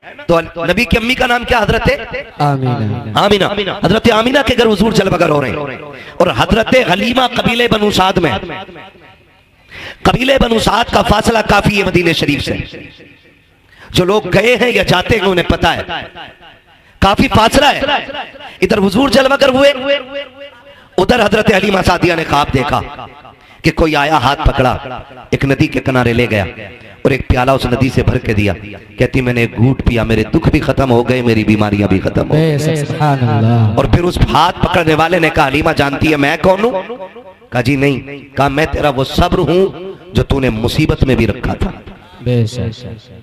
तो नबी की अम्मी का नाम क्या? हजरत आमीना। हजरत आमीना के घर हुजूर जलवगर हो रहे हैं और हजरत हलीमा कबीले बनु साद में, कबीले बनु साद का फासला काफी है मदीने शरीफ से। जो लोग गए हैं या जाते हैं उन्हें पता है काफी फासला है। इधर हुजूर जलवगर हुए, उधर हजरत हलीमा सादिया ने ख्वाब देखा कि कोई आया, हाथ पकड़ा, एक नदी के किनारे ले गया और एक प्याला उस नदी से भर के दिया। कहती मैंने एक घूंट पिया, मेरे दुख भी खत्म हो गए, मेरी बीमारियां भी खत्म हो गई। और फिर उस हाथ पकड़ने वाले ने कहा हलीमा जानती है मैं कौन हूं? कहा जी नहीं। कहा मैं तेरा वो सब्र हूं जो तूने मुसीबत में भी रखा था।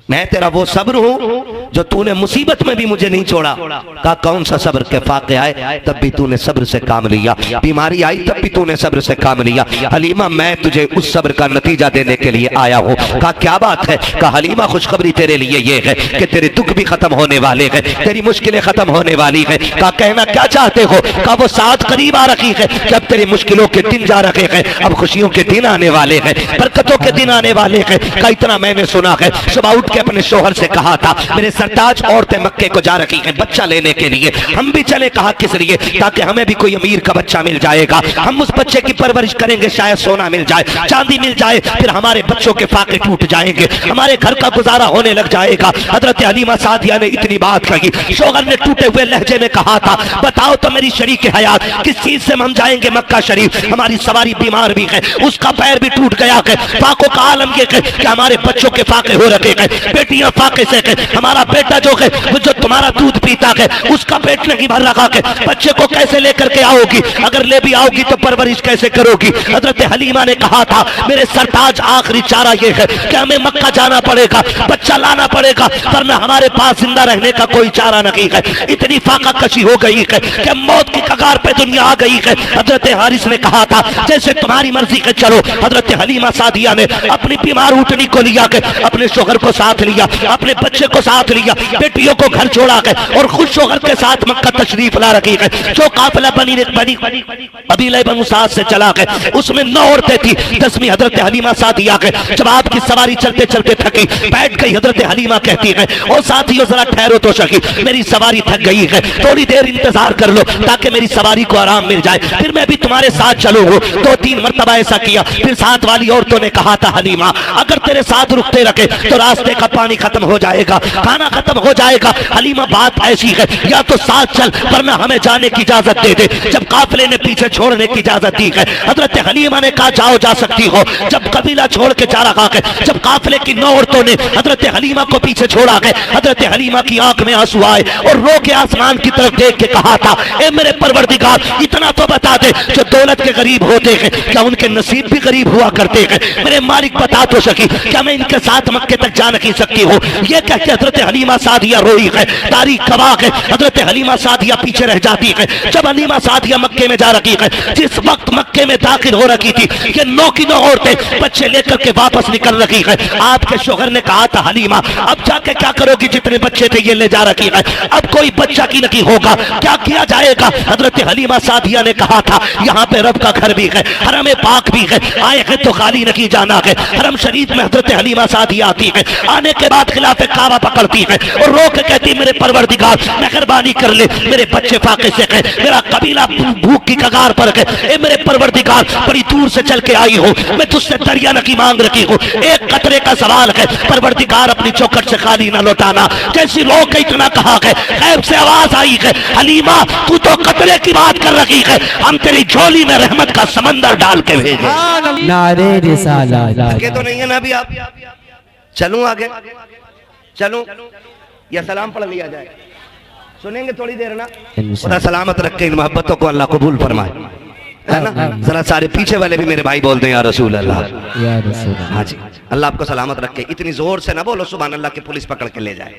मैं तेरा वो सब्र हूं जो तूने मुसीबत में भी मुझे नहीं छोड़ा। कहा कौन सा सब्र? के फाके आए तब भी तूने सब्र से काम लिया, बीमारी आई तब भी तूने सब्र से काम लिया। हलीमा मैं तुझे उस सब्र का नतीजा देने के लिए आया हूं। कहा क्या बात है? कहा हलीमा खुशखबरी तेरे लिए ये है कि तेरे दुख भी खत्म होने वाले हैं, तेरी मुश्किलें खत्म होने वाली है। कहा कहना क्या चाहते हो? कहा वो साथ करीब आ रखी है कि अब तेरी मुश्किलों के दिन जा रखे हैं, अब खुशियों के दिन आने वाले हैं, बरकतों के दिन आने वाले हैं। कहा इतना मैंने सुना है। सुबह उठ के अपने शोहर से कहा था मेरे सरताज औरतें मक्के को जा रही हैं बच्चा लेने के लिए, हम भी चले। कहा किस लिए? ताकि हमें भी कोई अमीर का बच्चा मिल जाएगा, हम उस बच्चे की परवरिश करेंगे, शायद सोना मिल जाए, चांदी मिल जाए, फिर हमारे बच्चों के फाके टूट जाएंगे, हमारे घर का गुजारा होने लग जाएगा। हजरत हलीमा सादिया ने इतनी बात कही। शोहर ने टूटे हुए लहजे में कहा था बताओ तो मेरी शरीक हयात किस चीज से हम जाएंगे मक्का शरीफ? हमारी सवारी बीमार भी है, उसका पैर भी टूट गया है, फाकों का आलम ये है कि हमारे बच्चों के फाके हो रखे हैं, बेटियां फाके से है, हमारा बेटा जो है वो जो तुम्हारा दूध पीता है उसका पेट नहीं भर रखा है, बच्चे को कैसे लेकर के आओगी? अगर ले भी आओगी तो परवरिश कैसे करोगी? हजरत हलीमा ने कहा था मेरे सरताज आखिरी चारा ये है कि हमें मक्का जाना पड़ेगा, बच्चा लाना पड़ेगा, वरना हमारे पास जिंदा रहने का कोई चारा नहीं है। इतनी फाका कशी हो गई है कि मौत की कगार पे दुनिया आ गई है। हजरत हारिस ने कहा था जैसे तुम्हारी मर्जी है चलो। हजरत हलीमा सादिया ने अपनी बीमार ऊँटनी को लिया के अपने शोहर को साथ लिया, अपने बच्चे को साथ लिया, बेटियों को घर छोड़ा के और खुद शोहर के साथ मक्का तशरीफ ला रखी है। जो काफिला बनी कबीले बनु साद से चला गए उसमें 9 औरतें थी, 10वीं हजरत हलीमा सादिया के। जब आपकी सवारी चलते चलते थकी बैठ गई, हजरत हलीमा कहती है और साथियों जरा ठहरो तो सही, मेरी सवारी थक गई है, थोड़ी देर इंतजार कर लो ताकि मेरी सवारी को आराम मिल जाए, फिर मैं भी तुम्हारे साथ चलूंगा। 2-3 मरतबा ऐसा किया। फिर साथ वाली औरतों ने कहा था हलीमा अगर तेरे साथ रुकते रखे तो रास्ते का पानी खत्म हो जाएगा, खाना खत्म हो जाएगा। हलीमा बात ऐसी है या तो साथ चल वरना हमें जाने की इजाजत दे दे। जब काफिले ने पीछे छोड़ने की इजाजत दी है हजरत हलीमा ने कहा जाओ जा सकती हो। जब कबीला छोड़ के जा रहा है, जब काफिले की 9 औरतों ने हजरत हलीमा को पीछे छोड़ा है, हजरत हलीमा की आंख में आंसू आए और रो के आसमान की तरफ देख के कहा था ए मेरे परवरदिगार इतना तो बता दे जो दौलत के गरीब होते हैं क्या उनके नसीब भी गरीब हुआ करते हैं? मेरे मालिक बता तो सकी क्या मैं इनके साथ मक्के तक जा नहीं सकती हूँ? ये कह के हजरत हलीमा सादिया रोई है। तारीख गवाह है हजरत हलीमा सादिया पीछे रह जाती है। जब हलीमा सादिया मक्के में जा रही है, जिस वक्त मक्के में दाखिल हो रखी थी ये 9 की 9 औरतें बच्चे लेकर के वापस निकल रही है। आपके शोहर ने कहा था हलीमा अब जाके क्या करोगी? जितने बच्चे थे ये ले जा रखी है, अब कोई बच्चा की नहीं होगा, क्या किया जाएगा? हजरत हलीमा सादिया ने कहा था यहाँ पे रब का घर भी है, हरम पाक भी है, आए हैं तो खाली नहीं जाना है। हरम शरीफ में हजरत हलीमा सादिया आती है, आने के बाद खिलाफे काबा पकड़ती है और रो के कहती मेरे परवरदिगार मेहरबानी कर ले, मेरे बच्चे फाके से है, मेरा कबीला भूख की कगार पर है, ए मेरे परवरदिगार बड़ी दूर से चल के आई हूँ, मैं तुझसे दरिया नकी मांग रखी हूँ, एक कतरे का सवाल है, परवरदिगार अपनी चौखट से खाली ना लौटाना। जैसी रो के इतना कहा है गैब से आवाज आई है हलीमा तू तो कतरे की बात कर रखी है, हम तेरी झोली में रहमत का समंदर डाल के भेजे। नारे रिसालत के तो नहीं है ना अभी आप चलूं आगे चलूं या सलाम पढ़ लिया जाए? सुनेंगे थोड़ी देर ना? खुदा सलामत रखे इन मोहब्बतों को अल्लाह कबूल फरमाए, है ना? जरा सारे पीछे वाले भी मेरे भाई बोलते हैं या रसूल अल्लाह। हाँ जी अल्लाह आपको सलामत रखे। इतनी जोर से ना बोलो सुभान अल्लाह की पुलिस पकड़ के ले जाए।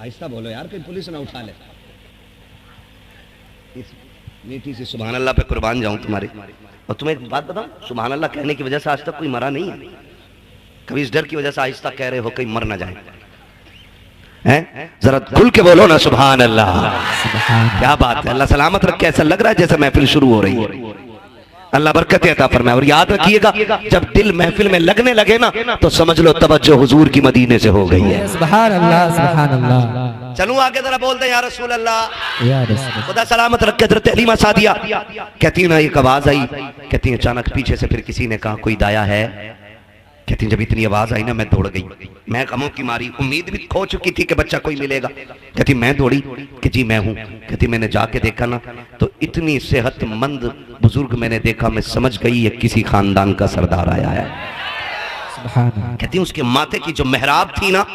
आहिस्ता बोलो यार कोई पुलिस ना उठा ले। मीठी सी सुभान अल्लाह पे कुर्बान जाऊं तुम्हारी। और तुम्हें एक बात बताऊं सुभान अल्लाह कहने की वजह से आज तक कोई मरा नहीं है। कभी इस डर की वजह से आहिस्ता कह रहे हो कहीं मर ना जाए हैं? जरा खुल के बोलो ना सुभान अल्लाह। क्या बात है, अल्लाह सलामत रखे। ऐसा लग रहा है जैसे महफिल शुरू हो रही है। अल्लाह बरकत अता फरमाए। और याद रखिएगा, जब दिल महफिल में लगने लगे ना तो समझ लो तवज्जो हुजूर की मदीने से हो गई है। सुभान अल्लाह, सुभान अल्लाह। चलूं आगे जरा बोल दे या रसूल अल्लाह, या रसूल। खुदा सलामत रखे। हज़रत हलीमा सादिया कहती है ना, एक आवाज आई, कहती है अचानक पीछे से फिर किसी ने कहा कोई दाया है। कहती जब इतनी आवाज आई ना मैं दौड़ गई, मैं गमों की मारी, उम्मीद भी खो चुकी थी कि बच्चा कोई मिलेगा। कहती मैं दौड़ी कि जी मैं हूँ। कहती मैंने जाके देखा ना तो इतनी सेहतमंद बुजुर्ग मैंने देखा, मैं समझ गई ये किसी खानदान का सरदार आया है। कहती उसके माथे की जो मेहराब थी ना,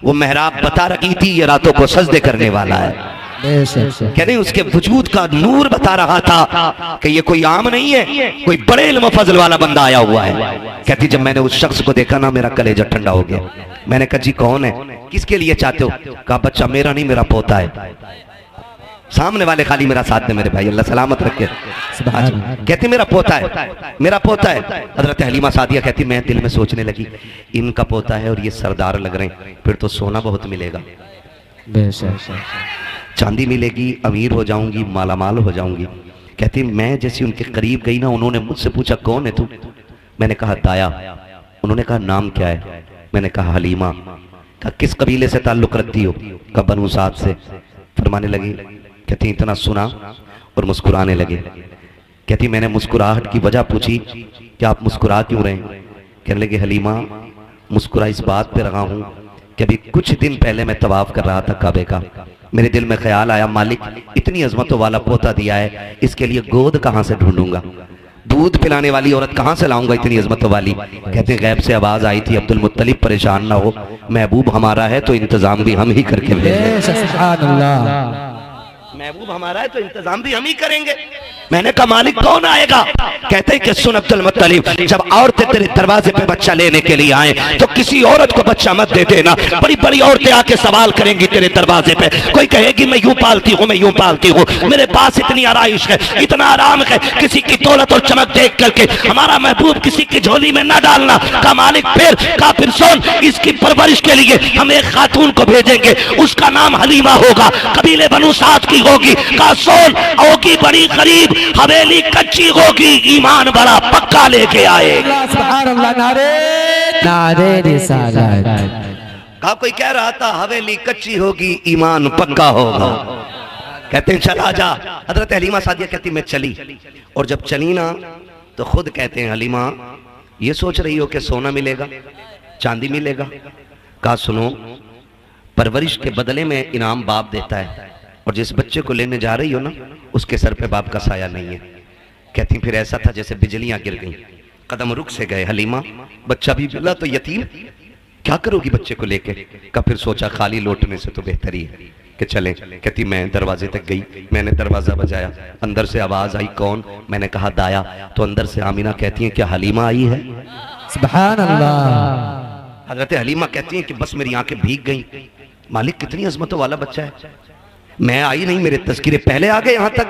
वो मेहराब बता रही थी ये रातों को सजदे करने वाला है। कहते उसके वजूद का नूर बता रहा था कि ये कोई आम नहीं है, कोई बड़े इल्म फजल वाला बंदा आया हुआ है। कहती जब मैंने उस शख्स को देखा ना मेरा कलेजा ठंडा हो गया। मैंने कहा जी कौन है, किसके लिए चाहते हो? कहा बच्चा मेरा नहीं, मेरा पोता है। सामने वाले खाली मेरा साथ दे मेरे भाई, अल्लाह सलामत रखे। कहती मेरा पोता है, मेरा पोता है। हज़रत हलीमा सादिया कहती मैं दिल में सोचने लगी इनका पोता है और ये सरदार लग रहे हैं, फिर तो सोना बहुत मिलेगा, चांदी मिलेगी, अमीर हो जाऊंगी, मालामाल हो जाऊंगी। कहती मैं जैसे उनके करीब गई ना, उन्होंने मुझसे पूछा कौन है तू? मैंने कहा दाया। उन्होंने कहा नाम क्या है? मैंने कहा हलीमा। कहा किस कबीले से ताल्लुक रखती हो? कहा बनु साद से। फरमाने लगी, कहती इतना सुना और मुस्कुराने लगे। कहती मैंने मुस्कुराहट की वजह पूछी कि आप मुस्कुरा क्यों रहे? कहने लगे हलीमा मुस्कुरा इस बात पे रहा हूँ कि अभी कुछ दिन पहले मैं तवाफ कर रहा था काबे का, मेरे दिल में ख्याल आया मालिक इतनी अजमतों वाला पोता दिया है, इसके लिए गोद कहाँ से ढूंढूंगा, दूध पिलाने वाली औरत कहाँ से लाऊंगा इतनी अजमतों वाली। कहते गैब से आवाज आई थी अब्दुल मुत्तलिब परेशान ना हो, महबूब हमारा है तो इंतजाम भी हम ही करके भेजेंगे। महबूब हमारा है तो इंतजाम भी हम ही करेंगे। मैंने कहा मालिक कौन आएगा? कहते हैं कि सुन अब्दुल मुत्तलिब, जब औरतें तेरे दरवाजे पे बच्चा लेने के लिए आए तो किसी औरत को बच्चा मत दे देना। बड़ी बड़ी औरतें आके सवाल करेंगी तेरे दरवाजे पे, कोई कहेगी मैं यूं पालती हूँ, मैं यूं पालती हूँ, मेरे पास इतनी आराइश है, इतना आराम है, किसी की दौलत और चमक देख करके हमारा महबूब किसी की झोली में न डालना। का मालिक फिर सुन, इसकी परवरिश के लिए हम एक खातून को भेजेंगे, उसका नाम हलीमा होगा, कबीले बनु साद की होगी। का सुन होगी बड़ी गरीब, हवेली कच्ची होगी, ईमान बड़ा पक्का लेके आए। कहा कोई कह रहा था हवेली कच्ची होगी, ईमान पक्का होगा। कहते हैं चला जा। हजरत हलीमा सादिया कहती मैं चली, और जब चली ना तो खुद कहते हैं हलीमा ये सोच रही हो कि सोना मिलेगा, चांदी मिलेगा? कहा सुनो परवरिश के बदले में इनाम बाप देता है, और जिस बच्चे को लेने जा रही हो ना उसके सर पे बाप का साया नहीं है। कहती फिर ऐसा था जैसे बिजलियां गिर गईं, कदम रुक से गए। हलीमा बच्चा भी मिला तो यतीम, क्या करोगी बच्चे को लेके? का फिर सोचा खाली लौटने से तो बेहतरी है कि चलें। कहती मैं दरवाजे तक गई, मैंने दरवाजा बजाया, अंदर से आवाज आई कौन? मैंने कहा दाया। तो अंदर से आमीना कहती है क्या हलीमा आई है? सुभान अल्लाह। हजरत हलीमा कहती है कि बस मेरी आंखें भीग गई, मालिक कितनी अजमतों वाला बच्चा है। मैं आई नहीं, मेरे तस्कीरे पहले आ गए यहाँ तक।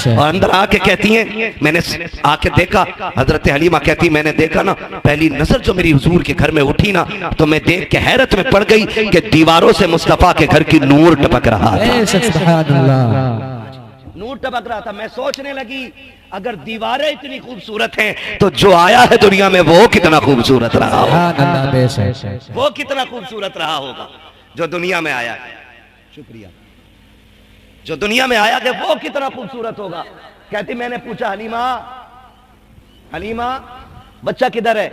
और अंदर आके कहती हैं मैंने आके देखा। हजरत हलीमा कहती मैंने देखा ना, पहली नजर जो मेरी हुजूर के घर में उठी ना तो मैं देख के हैरत में पड़ गई कि दीवारों से मुस्तफा के घर की नूर टपक रहा था। नूर टपक रहा था। मैं सोचने लगी अगर दीवारें इतनी खूबसूरत हैं तो जो आया है दुनिया में वो कितना खूबसूरत रहा होगा, वो कितना खूबसूरत रहा होगा जो दुनिया में आया है। शुक्रिया। जो दुनिया में आया है वो कितना खूबसूरत होगा। कहती मैंने पूछा हलीमा हलीमा बच्चा किधर है?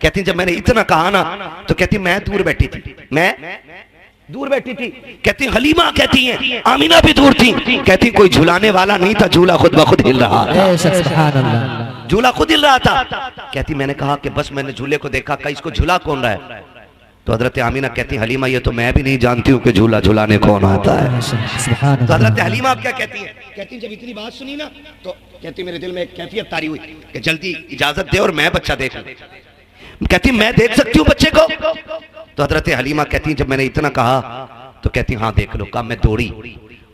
कहती जब मैंने इतना कहा ना तो कहती मैं दूर बैठी थी, मैं दूर बैठी थी। कहती हलीमा कहती है आमीना भी दूर थी। कहती कोई झुलाने वाला नहीं था, झूला खुद ब खुद हिल रहा था, झूला खुद हिल रहा था। कहती मैंने कहा कि बस मैंने झूले को देखा, का इसको झूला कौन रहा है? तो हजरत आमीना कहती हलीमा ये तो मैं भी नहीं जानती हूँ कि झूला झुलाने कौन आता है। तो हजरत हलीमा क्या कहती है? कहती जब इतनी बात सुनी ना तो कहती मेरे दिल में एक कैफियत तारी हुई कि जल्दी इजाजत दे और मैं बच्चा देख लूं। कहती मैं देख सकती हूँ बच्चे को? तो हजरत हलीमा कहती जब मैंने इतना कहा तो कहती हाँ देख लो। कहा मैं दौड़ी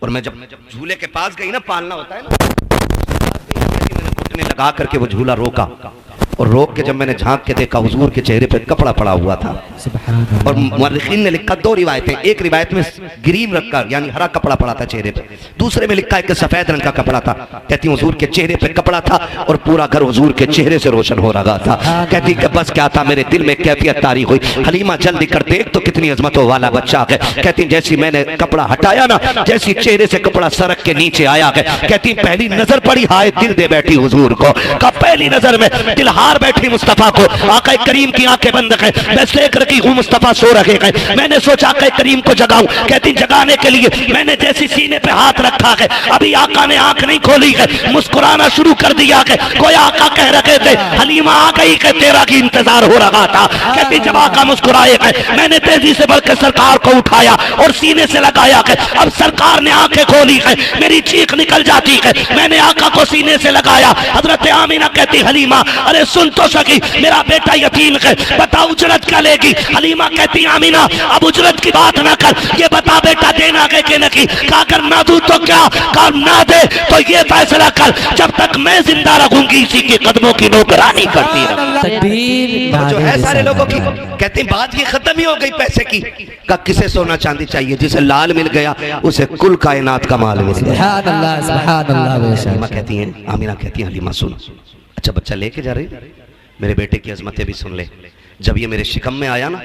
और मैं जब झूले के पास गई ना, पालना होता है ना, मैंने घुटने लगा करके वो झूला रोका और रोक के जब मैंने झांक के देखा हुजूर के चेहरे पे कपड़ा पड़ा हुआ था। और मुअर्रिखीन ने लिखा दो रिवायतें, एक रिवायत में ग्रीन रखकर यानी हरा कपड़ा पड़ा था चेहरे पे, दूसरे में लिखा है कि सफेद रंग का कपड़ा था। कहती हुजूर के चेहरे पे कपड़ा था और पूरा घर हुजूर के चेहरे से रोशन हो रहा था। कहती कि बस क्या था, मेरे दिल में कैफियत तारी हुई, हलीमा जल्दी कर देख तो कितनी अजमतों वाला बच्चा है। कहती जैसी मैंने कपड़ा हटाया ना, जैसी चेहरे से कपड़ा सरक के नीचे आया है, कहती पहली नजर पड़ी हाय दिल दे बैठी हुजूर को। का पहली नजर में दिल हार बैठी मुस्तफा को। आका करीम की आंखें बंद है, मैं देख रखी हूँ मुस्तफा सो रहे हैं। मैंने सोचा आका करीम को जगाऊं। कहती जगाने के लिए मैंने जैसी सीने पे हाथ रखा है, अभी आका ने आंख नहीं खोली है, मुस्कुराना शुरू कर दिया है। कोई आका कह रहे थे हलीमा आ गई कि तेरा की इंतजार हो रहा था। कहती जब आका मुस्कुराए है, मैंने तेजी से बढ़कर सरकार को उठाया और सीने से लगाया है। अब सरकार ने आंखें खोली है, मेरी चीख निकल जाती है। मैंने आका को सीने से लगाया। हजरत आमीना कहती हलीमा अरे सुन तो सकी, मेरा बेटा यतीम है, बता उजरत क्या लेगी। हलीमा कहती आमीना अब उजरत की बात ना कर, ये बता बेटा देना है कि नहीं। कहा अगर ना दूं तो क्या, कहा ना दे तो ये फैसला कर, जब तक मैं जिंदा रहूंगी इसी के कदमों की नौकरानी करती रहूंगी। जो है सारे लोगों की कहते बात ये खत्म ही हो गई पैसे की। का किसे सोना चांदी चाहिए, जिसे लाल मिल गया उसे कुल कायनात का माल मिल गया। कहती है आमीना कहती है हलीमा सुन, अच्छा बच्चा लेके जा रही, मेरे बेटे की अजमतें भी सुन ले। जब ये मेरे शिकम में आया ना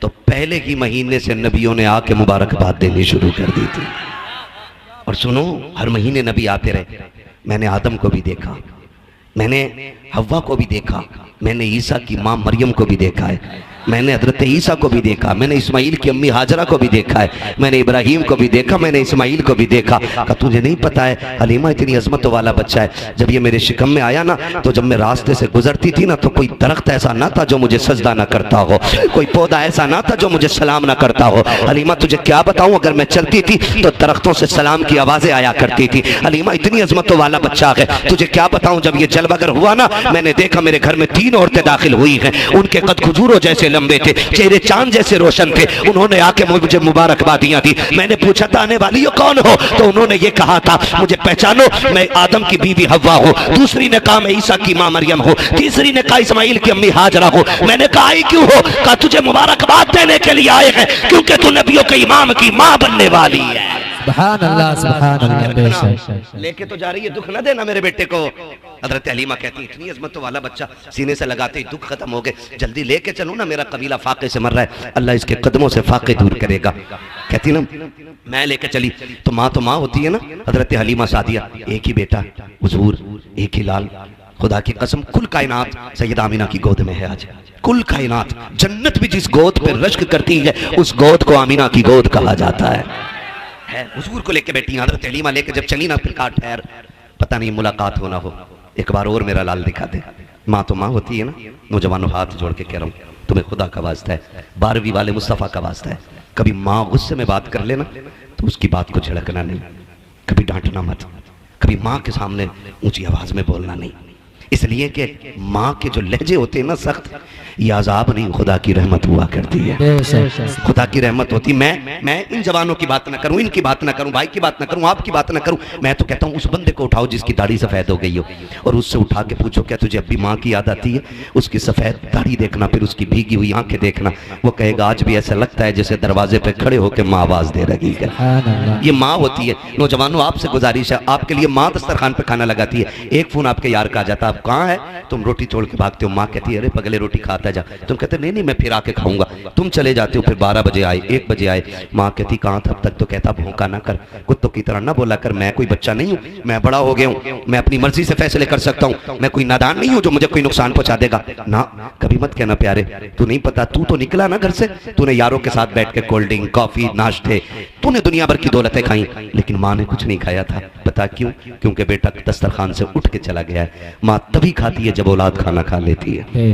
तो पहले ही महीने से नबियों ने आके मुबारकबाद देनी शुरू कर दी थी। और सुनो हर महीने नबी आते रहे। मैंने आदम को भी देखा, मैंने हव्वा को भी देखा, मैंने ईसा की माँ मरियम को भी देखा है, मैंने हजरत ईसा को भी देखा, मैंने इस्माइल की अम्मी हाजरा को भी देखा है, मैंने इब्राहिम को भी देखा, मैंने इस्माइल को भी देखा। का तुझे नहीं पता है हलीमा इतनी अजमत वाला बच्चा है। जब ये मेरे शिकम में आया ना तो जब मैं रास्ते से गुजरती थी ना तो कोई दरख्त ऐसा ना था जो मुझे सजदा ना करता हो, कोई पौधा ऐसा ना था जो मुझे सलाम ना करता हो। हलीमा तुझे क्या बताऊं, अगर मैं चलती थी तो दरख्तों से सलाम की आवाजें आया करती थी। हलीमा इतनी अजमतों वाला बच्चा है, तुझे क्या बताऊं। जब ये जलवागर हुआ ना मैंने देखा मेरे घर में 3 औरतें दाखिल हुई हैं, उनके कद खजूरों जैसे लंबे थे, चेहरे चांद जैसे रोशन थे। उन्होंने आके मुझे मुबारकबादियां दी। मैंने पूछा था आने वाली हो कौन हो, तो उन्होंने ये कहा था मुझे पहचानो, मैं आदम की बीवी हव्वा हूँ। दूसरी ने कहा मैं ईसा की मां मरियम हूँ। तीसरी ने कहा इस्माइल की अम्मी हाजरा हूँ। मैंने कहा आई क्यों हो, कहा तुझे मुबारकबाद देने के लिए आए हैं क्योंकि तू नबियों के इमाम की मां बनने वाली है। सुभान अल्लाह, सुभान अल्लाह। लेके तो जा रही है, दुख न देना मेरे बेटे को। हजरत हलीमा कहती है इतनी अजमत वाला बच्चा, सीने से लगाते ही दुख खत्म हो गए, जल्दी लेके चलो ना, मेरा कबीला फाके से मर रहा है, अल्लाह इसके कदमों से फाके दूर करेगा। कहती ना मैं लेके चली तो माँ होती है ना। हजरत हलीमा सादिया एक ही बेटा हुजूर, एक ही लाल, खुदा की कसम कुल कायनात सैयदा आमीना की गोद में है आज। कुल कायनात, जन्नत भी जिस गोद पे रश्क करती है उस गोद को आमीना की गोद कहा जाता है। हुजूर को लेके बैठी हजरत हलीमा, लेके जब चली ना फिर कहा ठहर, पता नहीं मुलाकात हो ना हो, एक बार और मेरा लाल दिखा दे। माँ तो माँ होती है ना। नौजवानों हाथ जोड़ के कह रहा हूँ तुम्हें खुदा का वास्ता है, 12वीं वाले मुस्तफ़ा का वास्ता है, कभी माँ गुस्से में बात कर लेना तो उसकी बात को झड़कना नहीं, कभी डांटना मत, कभी माँ के सामने ऊंची आवाज में बोलना नहीं, इसलिए कि माँ के जो लहजे होते हैं ना सख्त, ये अजाब नहीं खुदा की रहमत हुआ करती है। खुदा की रहमत होती। मैं इन जवानों की बात ना करूं, इनकी बात ना करूं, भाई की बात ना करूं, आपकी बात ना करूं, मैं तो कहता हूं उस बंदे को उठाओ जिसकी दाढ़ी सफेद हो गई हो और उससे उठा के पूछो क्या तुझे अब भी माँ की याद आती है। उसकी सफेद दाढ़ी देखना, फिर उसकी भीगी हुई आंखें देखना, वो कहेगा आज भी ऐसा लगता है जैसे दरवाजे पे खड़े होकर माँ आवाज दे रही है। ये माँ होती है। नौजवानों आपसे गुजारिश है, आपके लिए माँ दस्तरखान पे खाना लगाती है, एक फोन आपके यार का आ जाता है, आप कहाँ है, तुम रोटी छोड़ के भागते हो, माँ कहती है अरे पगले रोटी खाता जा, तुम कहते नहीं मैं फिर आके खाऊंगा, तुम चले जाते हो, फिर 12 बजे आए, 1 बजे आए, माँ कहती कहाँ था अब तक, तो कहता भौंका ना कर, कुत्तों की तरह ना बोला कर, मैं कोई बच्चा नहीं हूँ, मैं बड़ा हो गया हूँ, मैं अपनी मर्जी से फैसले कर सकता हूँ, मैं कोई नादान नहीं हूँ जो मुझे कोई नुकसान पहुंचा देगा ना। कभी मत कहना प्यारे, तू नहीं पता, तू तो निकला ना घर से, तूने यारों के साथ बैठ के कोल्ड ड्रिंक कॉफी नाश्ते, तूने दुनिया भर की दौलतें खाई, लेकिन माँ ने कुछ नहीं खाया था। पता क्यों? क्योंकि बेटा दस्तरखान से उठ के चला गया है। माँ तभी खाती है जब औलाद खाना खा लेती है।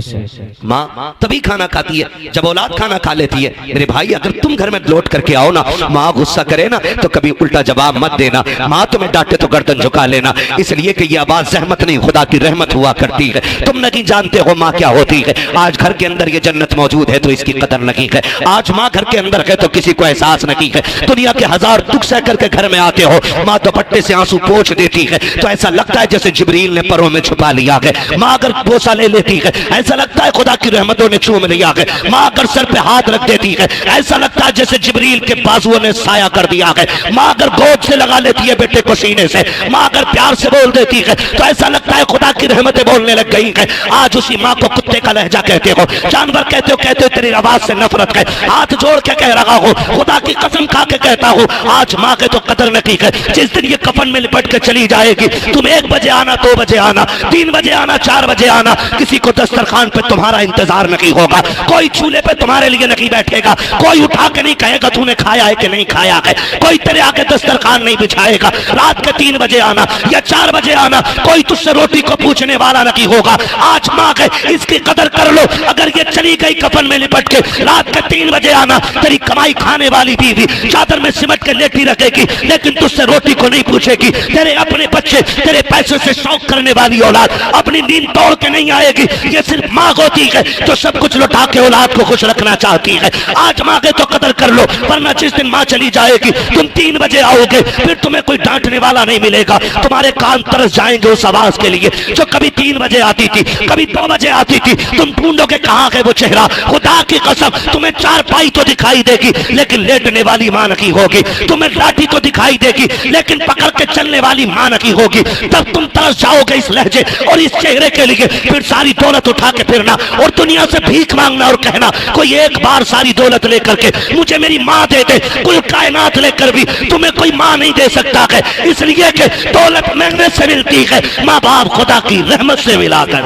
माँ तभी खाना खाती है जब औलाद खाना खा लेती है। मेरे भाई अगर तुम घर में लौट करके आओ ना, माँ गुस्सा करे ना तो कभी उल्टा जवाब मत देना, माँ तुम्हें डांटे तो गर्दन झुका लेना, इसलिए कि ये आवाज रहमत नहीं खुदा की रहमत हुआ करती है। तुम नहीं जानते हो माँ क्या होती है। आज घर के अंदर ये जन्नत मौजूद है तो इसकी कदर नहीं है। आज माँ घर के अंदर है तो किसी को एहसास नहीं है। दुनिया के 1000 दुख सह करके घर में आते हो, माँ दुपट्टे से आंसू पोंछ देती है तो ऐसा लगता है जैसे जिब्रील ने परों में छुपा लिया है। माँ अगर बोसा ले लेती है ऐसा लगता है खुदा की रहमतों ने चूम लिया है। माँ अगर सर पे हाथ रख देती है ऐसा लगता है जैसे जिब्रील के बाजुओं ने साया कर दिया है। माँ अगर गोद से लगा लेती है बेटे को सीने से, माँ अगर प्यार से बोल देती है तो ऐसा लगता है खुदा की रहमतें बोलने लग गई है। आज उसी माँ को कुत्ते का लहजा कहते हो, जानवर कहते हो तेरी आवाज से नफरत है। हाथ जोड़ के कह रहा हूँ, खुदा की कसम खा के कहता हूँ, आज माँ के तो कदर नहीं है। जिस दिन ये कफन में लिपट के चली जाएगी, तुम 1 बजे आना, 2 बजे आना, 3 बजे आना, 4 बजे आना, किसी को दस्तरखान पे तुम्हारा इंतजार नहीं होगा, कोई चूल्हे पे तुम्हारे लिए नहीं बैठेगा, कोई उठा के नहीं कहेगा तूने खाया है कि नहीं खाया है, कोई तेरे आके दस्तरखान नहीं बिछाएगा। रात के 3 बजे आना या 4 बजे आना, कोई तुझसे रोटी को पूछने वाला नहीं होगा। आज माँ है, इसकी कदर कर लो। अगर ये चली गई कफन में लिपट के, रात के 3 बजे आना, तेरी कमाई खाने वाली बीवी चादर में सिमट के लेटी रखेगी, लेकिन तुझसे रोटी को नहीं पूछेगी। तेरे अपने बच्चे, तेरे पैसे से शौक करने वाली औलाद अपनी नींद तोड़ के नहीं आएगी। ये सिर्फ माँ होती है जो सब कुछ लुटा के औलाद को खुश रखना चाहती है। आज माँ के तो कदर कर लो, वरना जिस दिन माँ चली जाएगी, तुम 3 बजे आओगे, फिर तुम्हें कोई डांटने वाला नहीं मिलेगा। तुम्हारे कान तरस जाएंगे उस आवाज के लिए जो कभी 3 बजे आती थी, कभी 2 बजे आती थी। तुम ढूंढोगे कहाँ है वो चेहरा। खुदा की कसम, तुम्हें 4 पाई तो दिखाई देगी लेकिन लेटने वाली माँ नहीं होगी। तुम्हें लाठी तो दिखाई देगी लेकिन पकड़ के चलने वाली माँ नहीं होगी। तब तुम तरस जाओगे इस लहजे और इस चेहरे के लिए। फिर सारी दौलत उठा के फिरना और दुनिया से भीख मांगना और कहना कोई एक बार सारी दौलत लेकर के मुझे मेरी माँ दे दे। कुल कायनात लेकर भी तुम्हें कोई माँ नहीं दे सकता है, इसलिए कि दौलत मेहनत से मिलती है, माँ बाप खुदा की रहमत से मिलाकर।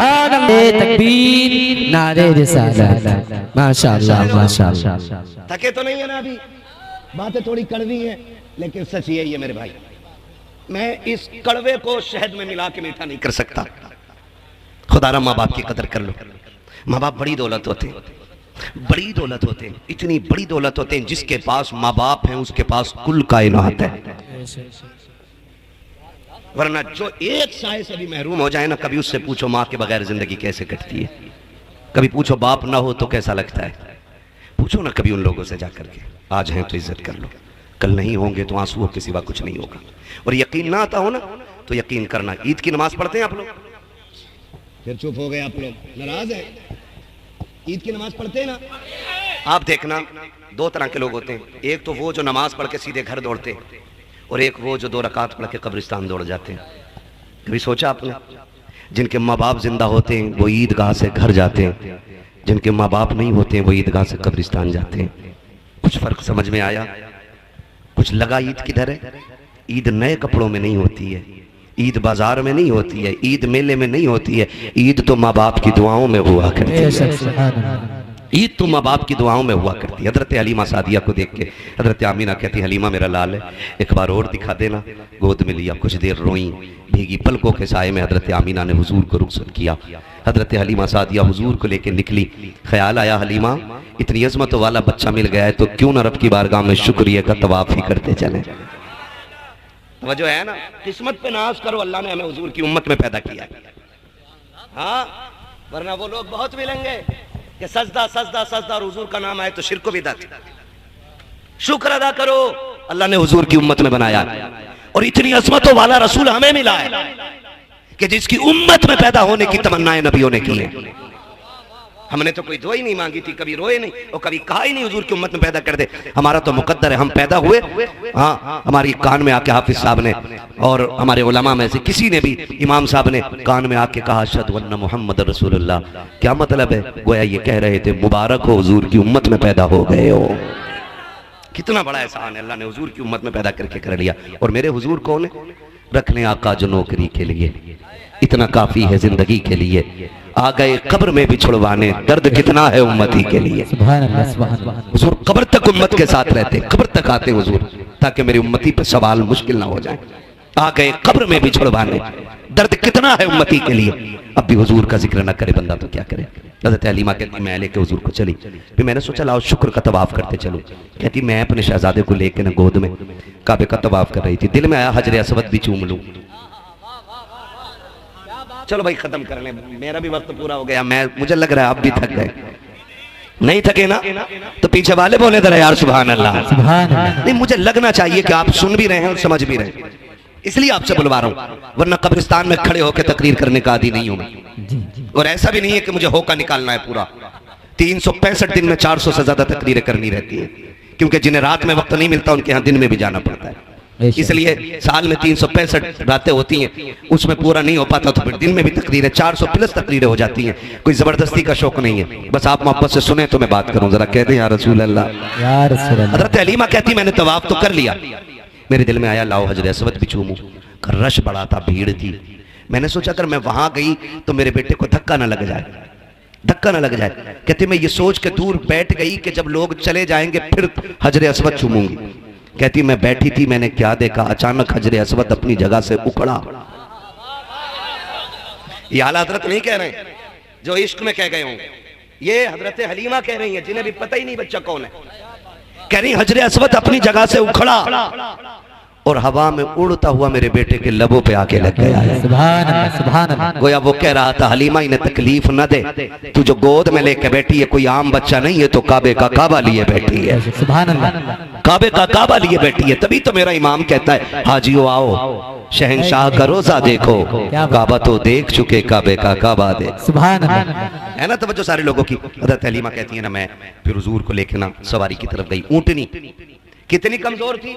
तकबीर, नारे रिसालत। माशाअल्लाह माशाअल्लाह। थके तो नहीं है ना अभी? बातें थोड़ी कड़वी हैं लेकिन सच यही है मेरे भाई। मैं इस कड़वे को शहद में मिला के मीठा नहीं कर सकता। खुदारा माँ बाप की कदर कर लो। माँ बाप बड़ी दौलत होते हैं, बड़ी दौलत होते हैं, इतनी बड़ी दौलत होते हैं जिसके पास माँ बाप है उसके पास कुल कायनात है। वरना जो एक साय से भी महरूम हो जाए ना, कभी उससे पूछो माँ के बगैर जिंदगी कैसे कटती है, कभी पूछो बाप ना हो तो कैसा लगता है, पूछो ना कभी उन लोगों से जाकर के। आज हैं तो इज्जत कर लो, कल नहीं होंगे तो आंसुओं के सिवा कुछ नहीं होगा। और यकीन ना आता हो ना तो यकीन करना। ईद की नमाज पढ़ते हैं आप लोग? फिर चुप हो गए आप लोग, नाराज है। ईद की नमाज पढ़ते हैं ना? आप देखना 2 तरह के लोग होते हैं। एक तो वो जो नमाज पढ़ के सीधे घर दौड़ते हैं और एक वो जो 2 रकात पढ़ के कब्रिस्तान दौड़ जाते हैं। कभी सोचा आपने? जिनके माँ बाप जिंदा होते हैं वो ईदगाह से घर जाते हैं, जिनके माँ बाप नहीं होते हैं वो ईदगाह से कब्रिस्तान जाते हैं। कुछ फर्क समझ में आया? कुछ लगा ईद किधर है? ईद नए कपड़ों में नहीं होती है, ईद बाजार में नहीं होती है, ईद मेले में नहीं होती है। ईद तो माँ बाप की दुआओं में हुआ करती है। ईद तो माँ बाप की दुआओं में हुआ करती है। हजरत हलीमा सादिया को देख के हजरत आमीना कहती, हलीमा मेरा लाल है, एक बार और दिखा देना। गोद में लिया, कुछ देर रोई, भीगी पलकों के साए में हजरत आमीना ने हुजूर को रुखसत किया। हजरत हलीमा सादिया हुजूर को लेकर निकली। ख्याल आया हलीमा इतनी अजमत वाला बच्चा मिल गया है तो क्यों न रब की बारगाह में शुक्रिया का तवाफ ही करते चले। वजह है ना, किस्मत पे नाज करो, अल्लाह ने हमें हुजूर की उम्मत में पैदा किया। हाँ, वरना वो लोग बहुत मिलेंगे कि सजदा सजदा सजदा और हुजूर का नाम आए तो शिर्क बिदअत। शुक्र अदा करो, अल्लाह ने हुजूर की उम्मत में बनाया और इतनी अजमतों वाला रसूल हमें मिला है कि जिसकी उम्मत में पैदा होने की तमन्नाएं नबियों ने की है। हमने तो कोई दुआ ही नहीं मांगी थी, कभी रोए नहीं और कभी कहा ही नहीं हुजूर की उम्मत में पैदा कर दे। हमारा तो मुकद्दर है, हम पैदा हुए। हाँ, हमारी कान में आके हाफिज साहब ने और हमारे उलमा में से किसी ने भी, इमाम साहब ने कान में आके कहा अशहदु अन्ना मुहम्मद रसूलुल्लाह। क्या मतलब है? गोया ये कह रहे थे मुबारक हो हुजूर की उम्मत में पैदा हो गए हो। कितना बड़ा एहसान है, अल्लाह ने हुजूर की उम्मत में पैदा करके कर लिया। और मेरे हुजूर कौन है? रखने आका जो नौकरी के लिए, इतना काफी है जिंदगी के लिए। आ गए कब्र में भी छुड़वाने, दर्द कितना है उम्मती के लिए। हुजूर कब्र तक उम्मत के साथ रहते, कब्र तक आते हुजूर ताकि मेरी उम्मती पर सवाल मुश्किल ना हो जाए। आ गए कब्र में भी छुड़वाने, दर्द कितना है उम्मती के लिए। अब भी हुजूर का जिक्र ना करे बंदा तो क्या करे। हज़रत हलीमा कहती मैं लेके हुजूर को चली, फिर मैंने सोचा लाओ शुक्र का तवाफ करते चलो। कहती मैं अपने शहजादे को लेके ना गोद में काबे का तवाफ कर रही थी, दिल में आया हजर असवद भी चूम लूं। चलो भाई खत्म कर ले, मेरा भी वक्त पूरा हो गया। मुझे लग रहा है आप भी थक गए। नहीं थके ना तो पीछे वाले बोले जरा यार सुभान अल्लाह। नहीं, मुझे लगना चाहिए कि आप सुन भी रहे हैं और समझ भी रहे हैं। इसलिए आपसे बुलवा रहा हूं, वरना कब्रिस्तान में खड़े होकर तकरीर करने का आदी नहीं हूं मैं। और ऐसा भी नहीं है कि मुझे होका निकालना है पूरा। 365 दिन में 400 से ज्यादा तकरीरें करनी रहती है, क्योंकि जिन्हें रात में वक्त नहीं मिलता उनके यहाँ दिन में भी जाना पड़ता है। इसलिए साल में 365 रातें होती हैं, उसमें पूरा नहीं हो पाता तो फिर दिन में भी तकरीरें 400 प्लस तकरीरें हो जाती हैं। कोई जबरदस्ती का शौक नहीं है, बस आप मोहब्बत से सुने तो मैं बात करूं। जरा कह दें या रसूल अल्लाह। हजरत हलीमा कहती मैंने तवाफ तो कर लिया, मेरे दिल में आया लाओ हजर असवद भी चूमूं। रश बड़ा था, भीड़ थी। मैंने सोचा अगर मैं वहां गई तो मेरे बेटे को धक्का ना लग जाए, धक्का ना लग जाए। कहती मैं ये सोच के दूर बैठ गई कि जब लोग चले जाएंगे फिर हजर असवद चूमूंगी। कहती मैं बैठी थी, मैंने क्या देखा, अचानक हजर असवद अपनी जगह से उखड़ा। ये आला हजरत नहीं कह रहे हैं जो इश्क में कह गए होंगे, ये हजरत हलीमा कह रही है जिन्हें भी पता ही नहीं बच्चा कौन है। कह रही हजर असवद अपनी जगह से उखड़ा और हवा में उड़ता हुआ मेरे बेटे के लबों पे आके लग गया है। सुभान अल्लाह, सुभान अल्लाह। गोया वो कह रहा था हलीमा इन्हें तकलीफ न दे, तू जो गोद में लेके बैठी है कोई आम बच्चा नहीं है, तो काबे का काबा लिए बैठी है। सुभान अल्लाह, काबे का काबा लिए बैठी है। तभी तो मेरा इमाम कहता है हाजियो आओ शहंशाह का रोजा देखो, काबा तो देख चुके काबे का काबा देख। सुभान अल्लाह। है ना तवज्जो सारे लोगों की। हज़रत हलीमा कहती है ना मैं फिर हुजूर को लेके ना सवारी की तरफ गई। ऊँटनी कितनी कमजोर थी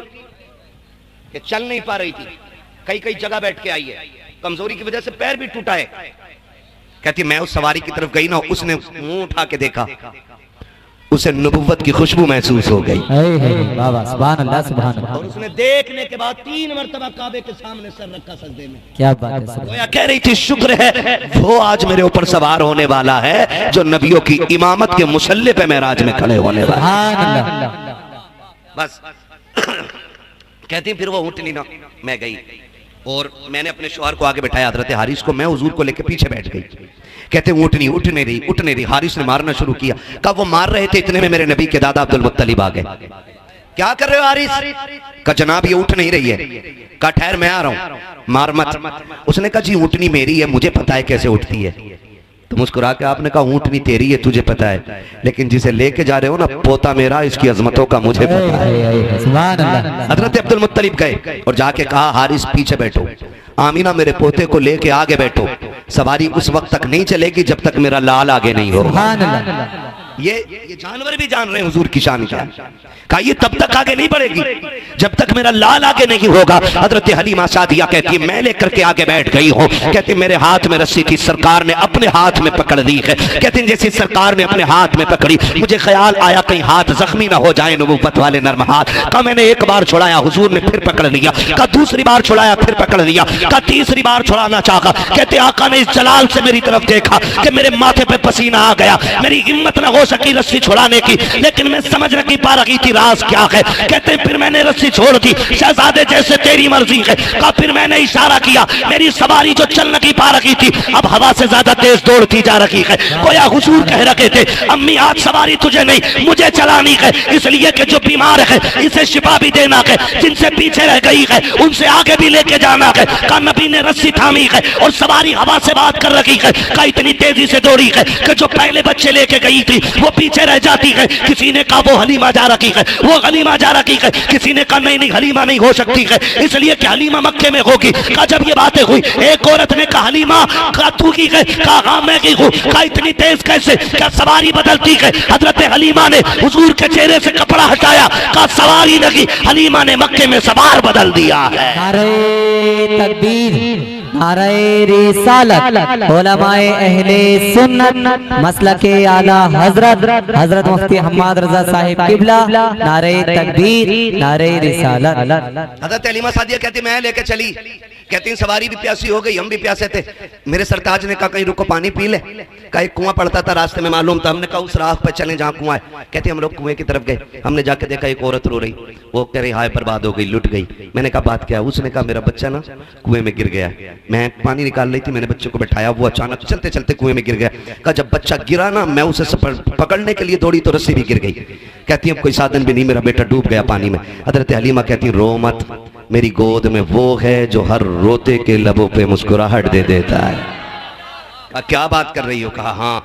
कि चल नहीं पा रही थी, कई कई जगह बैठ के आई है, कमजोरी की वजह से पैर भी टूटा है। कहती मैं उस सवारी की तरफ गई ना, उसने मुंह उठा के देखा, उसे नबुव्वत की खुशबू महसूस हो गई। बाबा सुभान अल्लाह, सुभान अल्लाह। और उसने देखने के बाद 3 मरतबा काबे के सामने सर रखा सजदे में। क्या बात है। गोया कह रही थी शुक्र है वो आज मेरे ऊपर सवार होने वाला है जो नबियों की इमामत के मुसल्ले पे मेराज में खड़े होने वाला है। बस कहती फिर वो ऊँटनी ना मैं गई और मैंने अपने शौहर को आगे बैठाया, हजरत हारिस को, मैं हुजूर को लेके पीछे बैठ गई। कहते ऊँटनी उठ नहीं रही। हारिस ने मारना शुरू किया। कब वो मार रहे थे इतने में मेरे नबी के दादा अब्दुल मुत्तलिब आ गए। क्या कर रहे हो हारिस? का जनाब ये उठ नहीं रही है। का ठहर मैं आ रहा हूँ, मार मत। उसने कहा जी ऊँटनी मेरी है, मुझे पता है कैसे उठती है। तो मुस्कुरा के आपने कहा ऊँटनी तेरी है तुझे पता है, लेकिन जिसे लेके जा रहे हो ना पोता मेरा, इसकी अजमतों का मुझे पता है। सुभान अल्लाह। हजरत अब्दुल मुत्तलिब गए और जाके कहा हारिस पीछे बैठो, आमीना मेरे पोते को लेके आगे बैठो, सवारी उस वक्त तक नहीं चलेगी जब तक मेरा लाल आगे नहीं हो। सुभान अल्लाह। ये जानवर भी जान रहे हैं हुजूर की शान क्या। कहा ये तब तक आगे नहीं बढ़ेगी जब तक मेरा लाल आगे नहीं होगा। हजरत हलीमा सादिया कहती है मैं लेकर के आगे बैठ गई हूँ। कहती मेरे हाथ में रस्सी थी, सरकार ने अपने हाथ में पकड़ ली है। कहती जैसे सरकार ने अपने हाथ में पकड़ी मुझे ख्याल आया कहीं हाथ जख्मी ना हो जाए, नबुव्वत वाले नर्म हाथ। कहा मैंने एक बार छुड़ाया, हुजूर ने फिर पकड़ लिया। कहा दूसरी बार छुड़ाया, फिर पकड़ लिया। कहा तीसरी बार छुड़ाना चाहा। कहते आका ने इस जलाल से मेरी तरफ देखा कि मेरे माथे पे पसीना आ गया, मेरी हिम्मत ना हो सकी रस्सी छुड़ाने की, लेकिन मैं समझ नहीं पा रही थी राज क्या है। कहते फिर मैंने रस्सी छोड़ दी, शहजादे जैसे तेरी मर्जी है। कहा फिर मैंने इशारा किया, मेरी सवारी जो चल नहीं पा रही थी अब हवा से ज्यादा तेज दौड़ती जा रही है। गोया हुजूर कह रखे थे अम्मी आज सवारी तुझे नहीं मुझे चलानी है, इसलिए कि जो बीमार है इसे शिफा भी देना है, जिनसे पीछे रह गई है उनसे आगे भी लेके जाना है। कहा नबी ने रस्सी थामी है और सवारी हवा से बात कर रही है। कहा इतनी तेजी से दौड़ी है कि जो पहले बच्चे लेके गई थी वो पीछे रह जाती है। किसी ने कहा वो हलीमा जा रही है, वो हलीमा जा रही है। किसी ने कहा नहीं हलीमा नहीं हो सकती है, इसलिए कि हलीमा मक्के में होगी। कहा जब ये बातें हुई एक औरत ने कहा हलीमा कहा तू की है? कहा हाँ मैं की हूँ। कहा इतनी तेज कैसे? क्या सवारी बदलती है? हजरत हलीमा ने हुजूर के चेहरे से कपड़ा हटाया। कहा सवारी नहीं, हलीमा ने मक्के में सवार बदल दिया है। नारे तकबीर, नारे रिसालत, उलमाए अहले सुन्नत मसलके आला हजरत मुफ्ती हम्माद रजा साहिब किबला, नारे तकबीर, नारे रिसालत। हजरत हलीमा सादिया कहती मैं लेके चली। कहती सवारी भी प्यासी हो गई, हम भी प्यासे थे। मेरे सरताज ने कहा कहीं रुको पानी पी ले। कहा एक कुआं पड़ता था रास्ते में मालूम था, हमने कहा उस राह पर चलें जहाँ कुआं है। कहती हम लोग कुएं की तरफ गए, हमने जाके देखा एक औरत रो रही। वो कह रही हाय बर्बाद हो गई, लुट गई। मैंने कहा बात क्या? उसने कहा मेरा बच्चा ना कुएं में गिर गया, मैं पानी निकाल रही थी, मैंने बच्चे को बैठाया, वो अचानक चलते चलते कुएं में गिर गया। कहा जब बच्चा गिरा ना मैं उसे पकड़ने के लिए दौड़ी तो रस्सी भी गिर गई। कहती अब कोई साधन भी नहीं, मेरा बेटा डूब गया पानी में। हजरत हलीमा कहती रो मत, मेरी गोद में वो है जो हर रोते के लबों पे मुस्कुराहट दे देता है। क्या बात कर रही हो? कहा हाँ।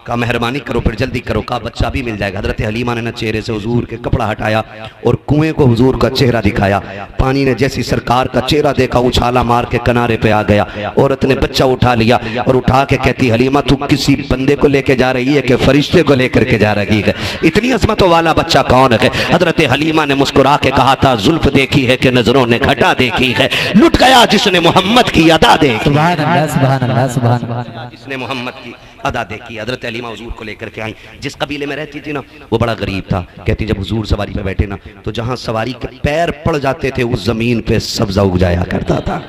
कहा मेहरबानी करो फिर जल्दी करो, कहा बच्चा भी मिल जाएगा। हजरत हलीमा ने ना चेहरे से हुजूर के कपड़ा हटाया और कुएं को हुजूर का चेहरा दिखाया। पानी ने जैसी सरकार का चेहरा देखा उछाला मार के किनारे पे आ गया। औरत ने बच्चा उठा लिया और उठा के कहती हलीमा तू किसी बंदे को लेके जा रही है कि फरिश्ते को लेकर के जा रही है, इतनी अजमतों वाला बच्चा कौन है? हजरत हलीमा ने मुस्कुरा के कहा था जुल्फ देखी है कि नजरों ने घटा देखी है, लुट गया जिसने मोहम्मद की अदा देखी। सुभान अल्लाह, सुभान अल्लाह, सुभान अल्लाह। जिसने मोहम्मद की अदा देखी। हजरत हलीमा हुजूर को लेकर के आई। जिस कबीले में रहती थी ना वो बड़ा गरीब था। कहती जब हुजूर सवारी पे बैठे ना तो जहां सवारी के पैर पड़ जाते थे उस जमीन पे सब्जा उग जाया करता था।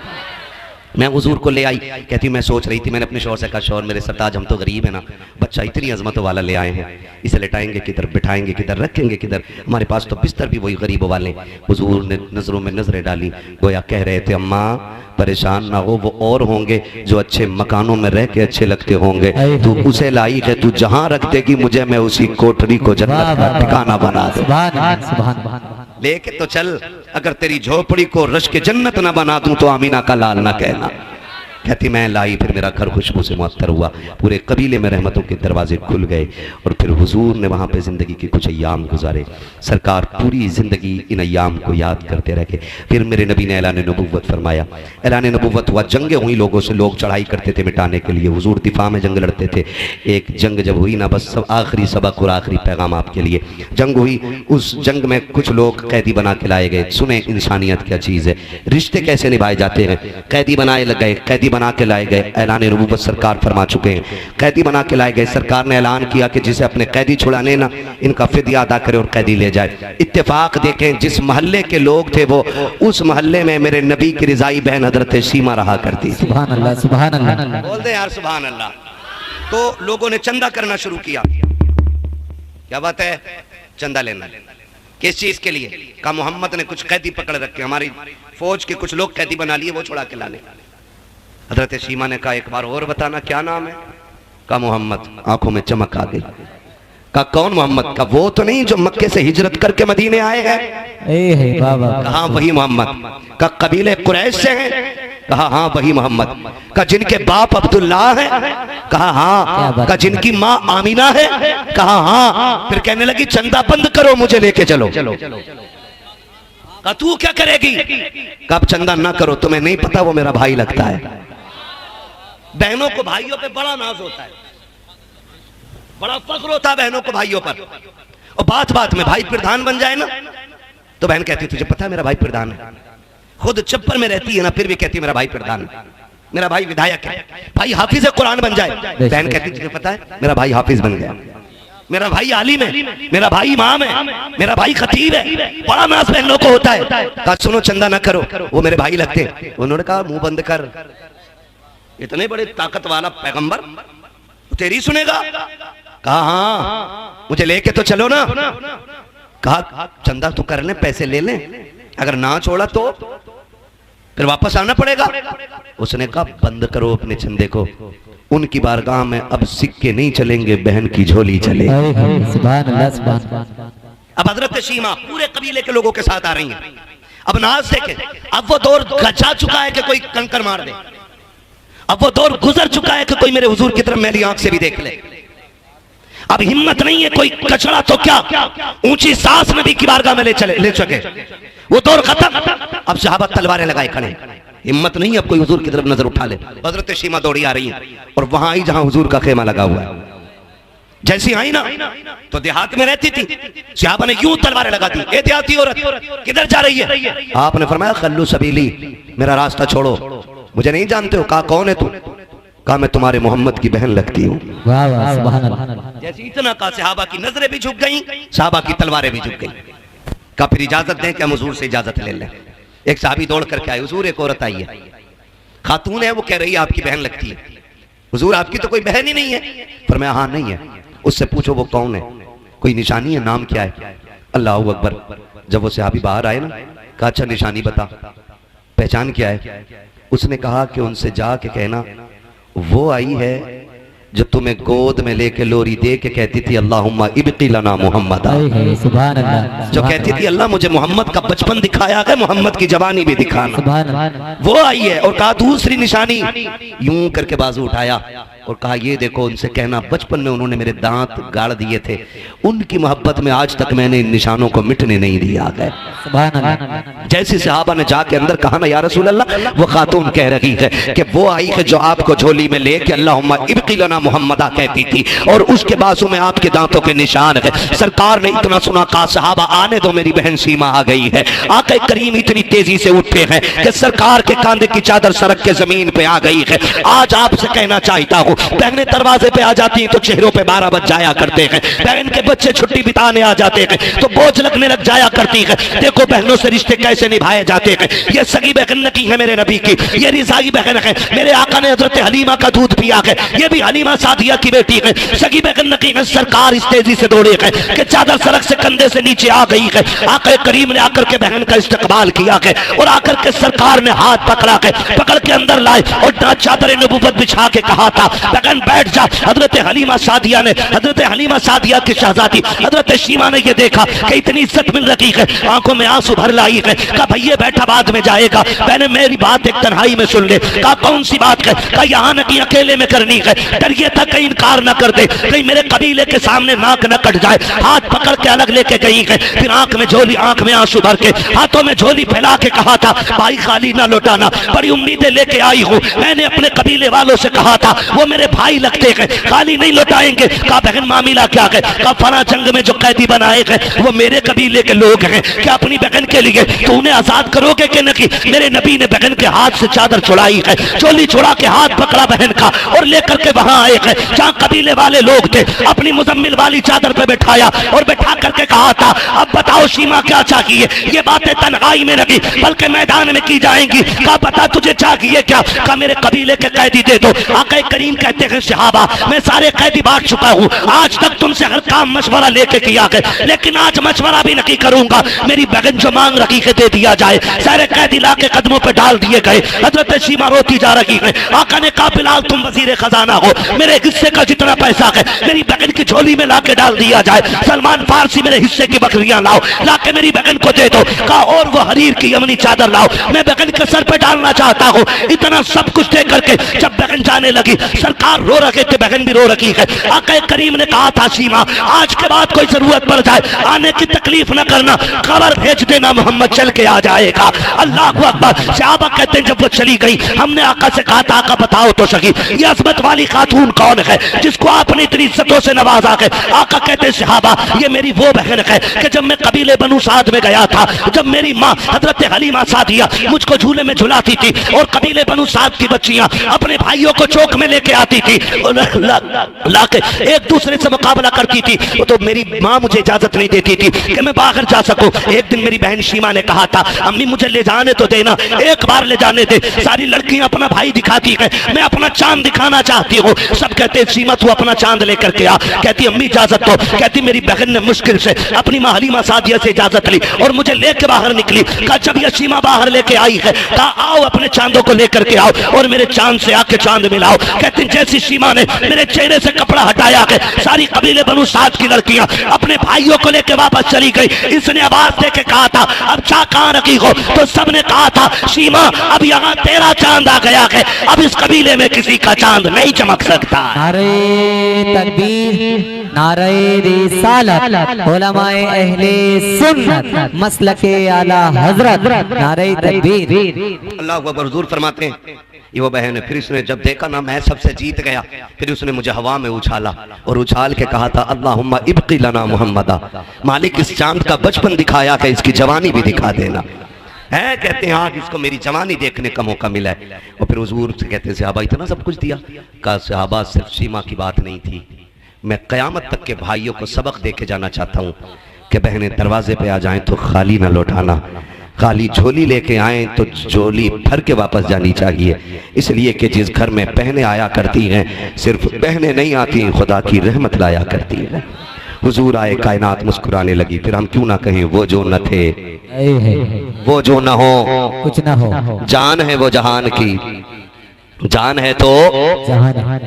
मैं हुजूर को ले आई। कहती मैं सोच रही थी, मैंने अपने शौहर से कहा शौहर मेरे सरताज हम तो गरीब है ना, बच्चा इतनी अजमतों वाला ले आए हैं, इसे लेटाएंगे किधर, बिठाएंगे किधर, रखेंगे किधर, हमारे पास तो बिस्तर भी वही गरीबों वाले। हुजूर ने नजरों में नजरें डाली, गोया कह रहे थे अम्मा परेशान ना हो, वो और होंगे जो अच्छे मकानों में रह के अच्छे लगते होंगे, तू उसे लाई है, तू जहां रख देगी मुझे मैं उसी कोठरी को जन्नत का ठिकाना बना दूं। लेके तो चल, अगर तेरी झोपड़ी को रश के जन्नत ना बना दूं तो आमीना का लाल ना कहना। कहती मैं लाई, फिर मेरा घर खुशबू से मुअत्तर हुआ, पूरे कबीले में रहमतों के दरवाजे खुल गए और फिर हुजूर ने वहाँ पे ज़िंदगी के कुछ अय्याम गुजारे। सरकार पूरी ज़िंदगी इन अय्याम को याद करते रहे। फिर मेरे नबी ने ऐलान नबुव्वत फरमाया। ऐलान नबुव्वत हुआ, जंगें हुई, लोगों से लोग चढ़ाई करते थे मिटाने के लिए, हुजूर दिफा में जंग लड़ते थे। एक जंग जब हुई ना, बस सब आखिरी सबक और आखिरी पैगाम आपके लिए। जंग हुई, उस जंग में कुछ लोग कैदी बना के लाए गए। सुने इंसानियत क्या चीज़ है, रिश्ते कैसे निभाए जाते हैं। कैदी बनाए गए, कैदी बना के लाए गए। ऐलान नबुव्वत सरकार फरमा चुके हैं, कैदी बना के लाए गए। सरकार ने ऐलान किया कि जिसे अपने कैदी छुड़ाने ना इनका फिदिया अदा करे और कैदी ले जाए। इत्तेफाक देखें, जिस मोहल्ले के लोग थे वो उस मोहल्ले में मेरे नबी की रिजाई बहन हजरत सीमा रहा करती थी। सुभान अल्लाह, सुभान अल्लाह। बोल दे यार सुभान अल्लाह। तो लोगों ने चंदा करना शुरू किया। क्या बात है? चंदा लेना। किस चीज के लिए? कहा मोहम्मद ने कुछ कैदी पकड़ रखे, हमारी फौज के कुछ लोग कैदी बना लिए, वो छुड़ा के लाने। हजरत सीमा ने कहा एक बार और बताना क्या नाम है? कहा मोहम्मद। आंखों में चमक आ गई। कहा कौन मोहम्मद? का वो तो नहीं जो मक्के से हिजरत करके मदीने आए हैं? कहा वही मोहम्मद। का कबीले कुरैश से हैं? कहा हाँ वही मोहम्मद। का जिनके बाप अब्दुल्ला है? कहा हाँ। का जिनकी माँ आमीना है? कहा हाँ। फिर कहने लगी चंदा बंद करो, मुझे लेके चलो। कहा तू क्या करेगी? कब चंदा ना करो, तुम्हें नहीं पता वो मेरा भाई लगता है। बहनों को भाइयों पे बड़ा नाज होता है, बड़ा फख्र होता है बहनों को भाइयों पर। और बात बात में भाई प्रधान बन जाए ना तो बहन कहती तुझे पता है मेरा भाई प्रधान है। खुद चप्पर में रहती है ना फिर भी कहती मेरा भाई प्रधान है, मेरा भाई विधायक है। भाई हाफिज कुरान बन जाए, बहन कहती तुझे पता है मेरा भाई हाफिज बन गया, मेरा भाई आलिम है, मेरा भाई इमाम है, मेरा भाई खतीब है। बड़ा नाज बहनों को होता है। कहा सुनो चंदा ना करो, वो मेरे भाई लगते हैं। उन्होंने कहा मुंह बंद कर, इतने बड़े ताकत वाला पैगंबर तेरी सुनेगा? कहा हाँ मुझे लेके तो चलो ना। कहा चंदा तो कर ले, पैसे ले ले, अगर ना छोड़ा तो फिर वापस आना पड़ेगा। उसने कहा बंद करो अपने चंदे को, उनकी बारगाह में अब सिक्के नहीं चलेंगे, बहन की झोली चले। अब हजरत सीमा पूरे कबीले के लोगों के साथ आ रही हैं। अब नाज देखे, अब वो दौर जा चुका है कि कोई कंकर मार दे, अब वो दौर गुजर चुका है कि कोई मेरे हुजूर की तरफ मेरी आंख से भी देख ले। अब हिम्मत नहीं है कोई कचड़ा तो क्या ऊंची सांस में भी की बारगाह में ले सके। वो दौर खत्म। अब सहाबा तलवारें लगाए खड़े, हिम्मत नहीं अब कोई हुजूर की तरफ नजर उठा ले। हजरत सीमा दौड़ी आ रही है और वहां आई जहां हुजूर का खेमा लगा हुआ है। जैसी आई ना तो देहात में रहती थी, सहाबा ने यूं तलवारें लगा दी, ए देहाती औरत किधर जा रही है? आपने फरमाया खल्लू सबीली, मेरा रास्ता छोड़ो, मुझे नहीं जानते हो। कहा कौन है तू? कहा मैं तुम्हारे मोहम्मद की बहन लगती हूँ। जैसे इतना कहा सहाबा की नजरें भी झुक गई, सहाबा की तलवारें भी झुक गई। कहा फिर इजाजत दें कि हम हुजूर से इजाजत ले लें। एक साहबी दौड़ करके आए, हुजूर एक औरत आई है, खातून है, वो कह रही है आपकी बहन लगती है। हुजूर आपकी तो कोई बहन ही नहीं है। फरमाया हाँ नहीं है। उससे पूछो वो कौन है, कोई निशानी है, नाम क्या है? अल्लाह अकबर। जब वो सहाबी बाहर आए ना, कहा अच्छा निशानी बता, पहचान क्या है? उसने कहा कि उनसे जाके कहना वो आई है जो तुम्हें गोद में लेके लोरी दे के कहती थी अल्लाहुम्मा इब्की लना मोहम्मद, जो कहती थी अल्लाह मुझे मोहम्मद का बचपन दिखाया है, मोहम्मद की जवानी भी दिखाना। वो आई है। और कहा दूसरी निशानी, यूं करके बाजू उठाया, और कहा ये देखो, उनसे कहना बचपन में उन्होंने मेरे दांत गाड़ दिए थे, उनकी मोहब्बत में आज तक मैंने इन निशानों को मिटने नहीं दिया है। सुभान अल्लाह। जैसी सहाबा ने जाके अंदर कहा ना या रसूल अल्लाह, वो खातून कह रही है कि वो आई है जो आपको झोली में ले के अल्लाहुम्मा इब्की लना मुहम्मदा कहती थी, और उसके बाजू में आपके दांतों के निशान है। सरकार ने इतना सुना, कहा सहाबा आने दो, मेरी बहन सीमा आ गई है। आका करीम इतनी तेजी से उठे हैं कि सरकार के कांधे की चादर सरक के जमीन पे आ गई है। आज आपसे कहना चाहता हूँ, बहनें दरवाजे पे आ जाती हैं तो चेहरों पे 12 बज जाया करते हैं, बहन के बच्चे छुट्टी बिताने आ जाते हैं तो बोझ लगने लग जाया करती है। देखो बहनों से रिश्ते कैसे निभाए जाते हैं। ये सगी बहन की है मेरे नबी की, ये रिजाई बहन है, मेरे आका ने हजरत हलीमा का दूध पिया है, ये भी हलीमा सादिया की बेटी है, सगी बहन की है। सरकार इस तेजी से दौड़े है कि चादर सड़क से कंधे से नीचे आ गई है। आका करीम ने आकर के बहन का इस्तकबाल किया है और आकर के सरकार ने हाथ पकड़ा है, पकड़ के अंदर लाए और चादर नबूवत बिछा के कहा था बहन बैठ जा। हजरत हलीमा सादिया ने, हजरत हलीमा सादिया की शहजादी हजरत शीमा ने ये देखा कि इतनी इज्जत मिल रही है, आंखों में आंसू भर लाई है। कहा भैया बैठा बाद में जाएगा, मैंने मेरी बात एक तन्हाई में सुन ले। कहा कौन सी बात है? कहा यहाँ न की अकेले में करनी है, डरिए था कहीं इनकार न कर दे, कहीं मेरे कबीले के सामने नाक न कट जाए। हाथ पकड़ के अलग लेके गई है, फिर आंख में झोली, आंख में आंसू भर के हाथों में झोली फैला के कहा था भाई खाली ना लौटाना, बड़ी उम्मीदें लेके आई हूँ, मैंने अपने कबीले वालों से कहा था वो मेरे भाई लगते हैं, खाली नहीं लौटाएंगे। कहा बहन मामला क्या है? कहा फला जंग में जो कैदी बनाए गए वो मेरे कबीले के लोग हैं, क्या अपनी बहन के लिए तो उन्हें आजाद करोगे कि नहीं? मेरे नबी ने बहन के हाथ से चादर छुड़ाई है, चोली छुड़ा के हाथ पकड़ा बहन का और लेकर के वहां आए हैं जहाँ कबीले वाले लोग थे, अपनी मुजम्मिल वाली चादर पे बैठाया और बैठा करके कहा था अब बताओ शीमा क्या चाहिए? ये बातें तन्हाई में नहीं बल्कि मैदान में की जाएंगी। कहा बता तुझे चाहिए क्या? कहा मेरे कबीले के कैदी दे दो। आका करीम कहते हैं सहाबा मैं सारे कैदी बांट चुका हूँ, आज तक तुमसे हर काम मशवरा लेके किया है, लेकिन आज मशवरा भी नहीं करूंगा, मेरी बहन जो मांग रही है दे दिया जाए। सारे कैदी ला के कदमों पे डाल दिए गए। हजरत शीमा रोती जा रही है। आका ने कहा फिलहाल तुम वजीर खजाना हो, मेरे हिस्से का जितना पैसा है मेरी बहन की झोली में ला के डाल दिया जाए। सलमान फारसी मेरे हिस्से की बकरियां लाओ, ला के मेरी बहन को दे दो। कहा और वो हरीर की यमनी चादर लाओ, मैं बहन के सर पे डालना चाहता हूँ। इतना सब कुछ दे करके जब बहन जाने लगी, सरकार रो रहे थे, बहन भी रो रही है। आका करीम ने कहा था सीमा आज के बाद कोई जरूरत पड़ जाए आने की तकलीफ न करना, खबर भेज देना, मोहम्मद चल के आ जाएगा। अल्लाह अकबर। सहाबा कहते हैं जब वो चली गई हमने आका से कहा था आका बताओ तो सही ये अजमत वाली खातून कौन है जिसको आपने इतनी इज्जतों से नवाजा है? आका कहते हैं सहाबा ये मेरी वो बहन है कि जब मैं कबीले बनु साद में गया था, जब मेरी माँ हजरत हलीमा सादिया मुझको झूले में झुलाती थी और कबीले बनु साद की बच्चियां अपने भाइयों को चौक में लेके आती थी, लाके एक दूसरे से मुकाबला करती थी, तो मेरी माँ मुझे इजाजत नहीं देती थी कि मैं बाहर जा सकूं। एक दिन मेरी बहन शीमा ने कहा था अम्मी मुझे ले जाने तो देना, एक बार ले जाने दे। सारी लड़कियां अपना भाई दिखाती है, मैं अपना चांद दिखाना चाहती हूँ। सब कहते हैं सीमा तू अपना चांद लेकर के आ। कहती अम्मी इजाजत दो। कहती मेरी बहन ने मुश्किल से अपनी माँ हलीमा सादिया से इजाजत ली और मुझे लेके बाहर निकली। कहा जब यह सीमा बाहर लेके आई है कहा आओ अपने चांदों को लेकर के आओ और मेरे चांद से आके चांद मिलाओ। कहती जैसी सीमा ने मेरे चेहरे से कपड़ा हटाया है सारी कबीले बनु साद की लड़कियां अपने भाइयों को लेकर वापस चली गई। इसने आवाज देके कहा था अब चाह कहां रखी हो? तो सबने कहा था सीमा अब यहाँ तेरा चांद आ गया है, अब इस कबीले में किसी का चांद नहीं चमक सकता। नारे तकबीर, नारे रिसालत, उलमाए अहले सुन्नत, मसलके आला हजरत, नारे तकबीर। अल्लाह अकबर। हुजूर फरमाते हैं ये वो बहन है। फिर इसने जब देखा ना मैं सबसे जीत गया, फिर उसने मुझे हवा में उछाला और उछाल के कहा था अल्लाहुम्मा इब्की लना मुहम्मदा, मालिक इस चांद का बचपन दिखाया कि इसकी जवानी भी दिखा देना है। कहते हैं आज इसको मेरी जवानी देखने का मौका मिला है। और फिर हुजूर से कहते हैं सहाबा इतना सब कुछ दिया? कहा सहाबा सिर्फ सीमा की बात नहीं थी, मैं कयामत तक के भाइयों को सबक दे के जाना चाहता हूँ कि बहनें दरवाजे पे आ जाएं तो खाली ना लौटाना, खाली झोली लेके आए तो झोली भर के वापस जानी चाहिए। इसलिए कि जिस घर में बहनें आया करती हैं सिर्फ बहनें नहीं आती, खुदा की रहमत लाया करती है। हुजूर आए, कायनात मुस्कुराने लगी। फिर हम क्यों ना कहें वो जो न थे वो जो न हो कुछ ना हो, जान है वो जहान की, जान है तो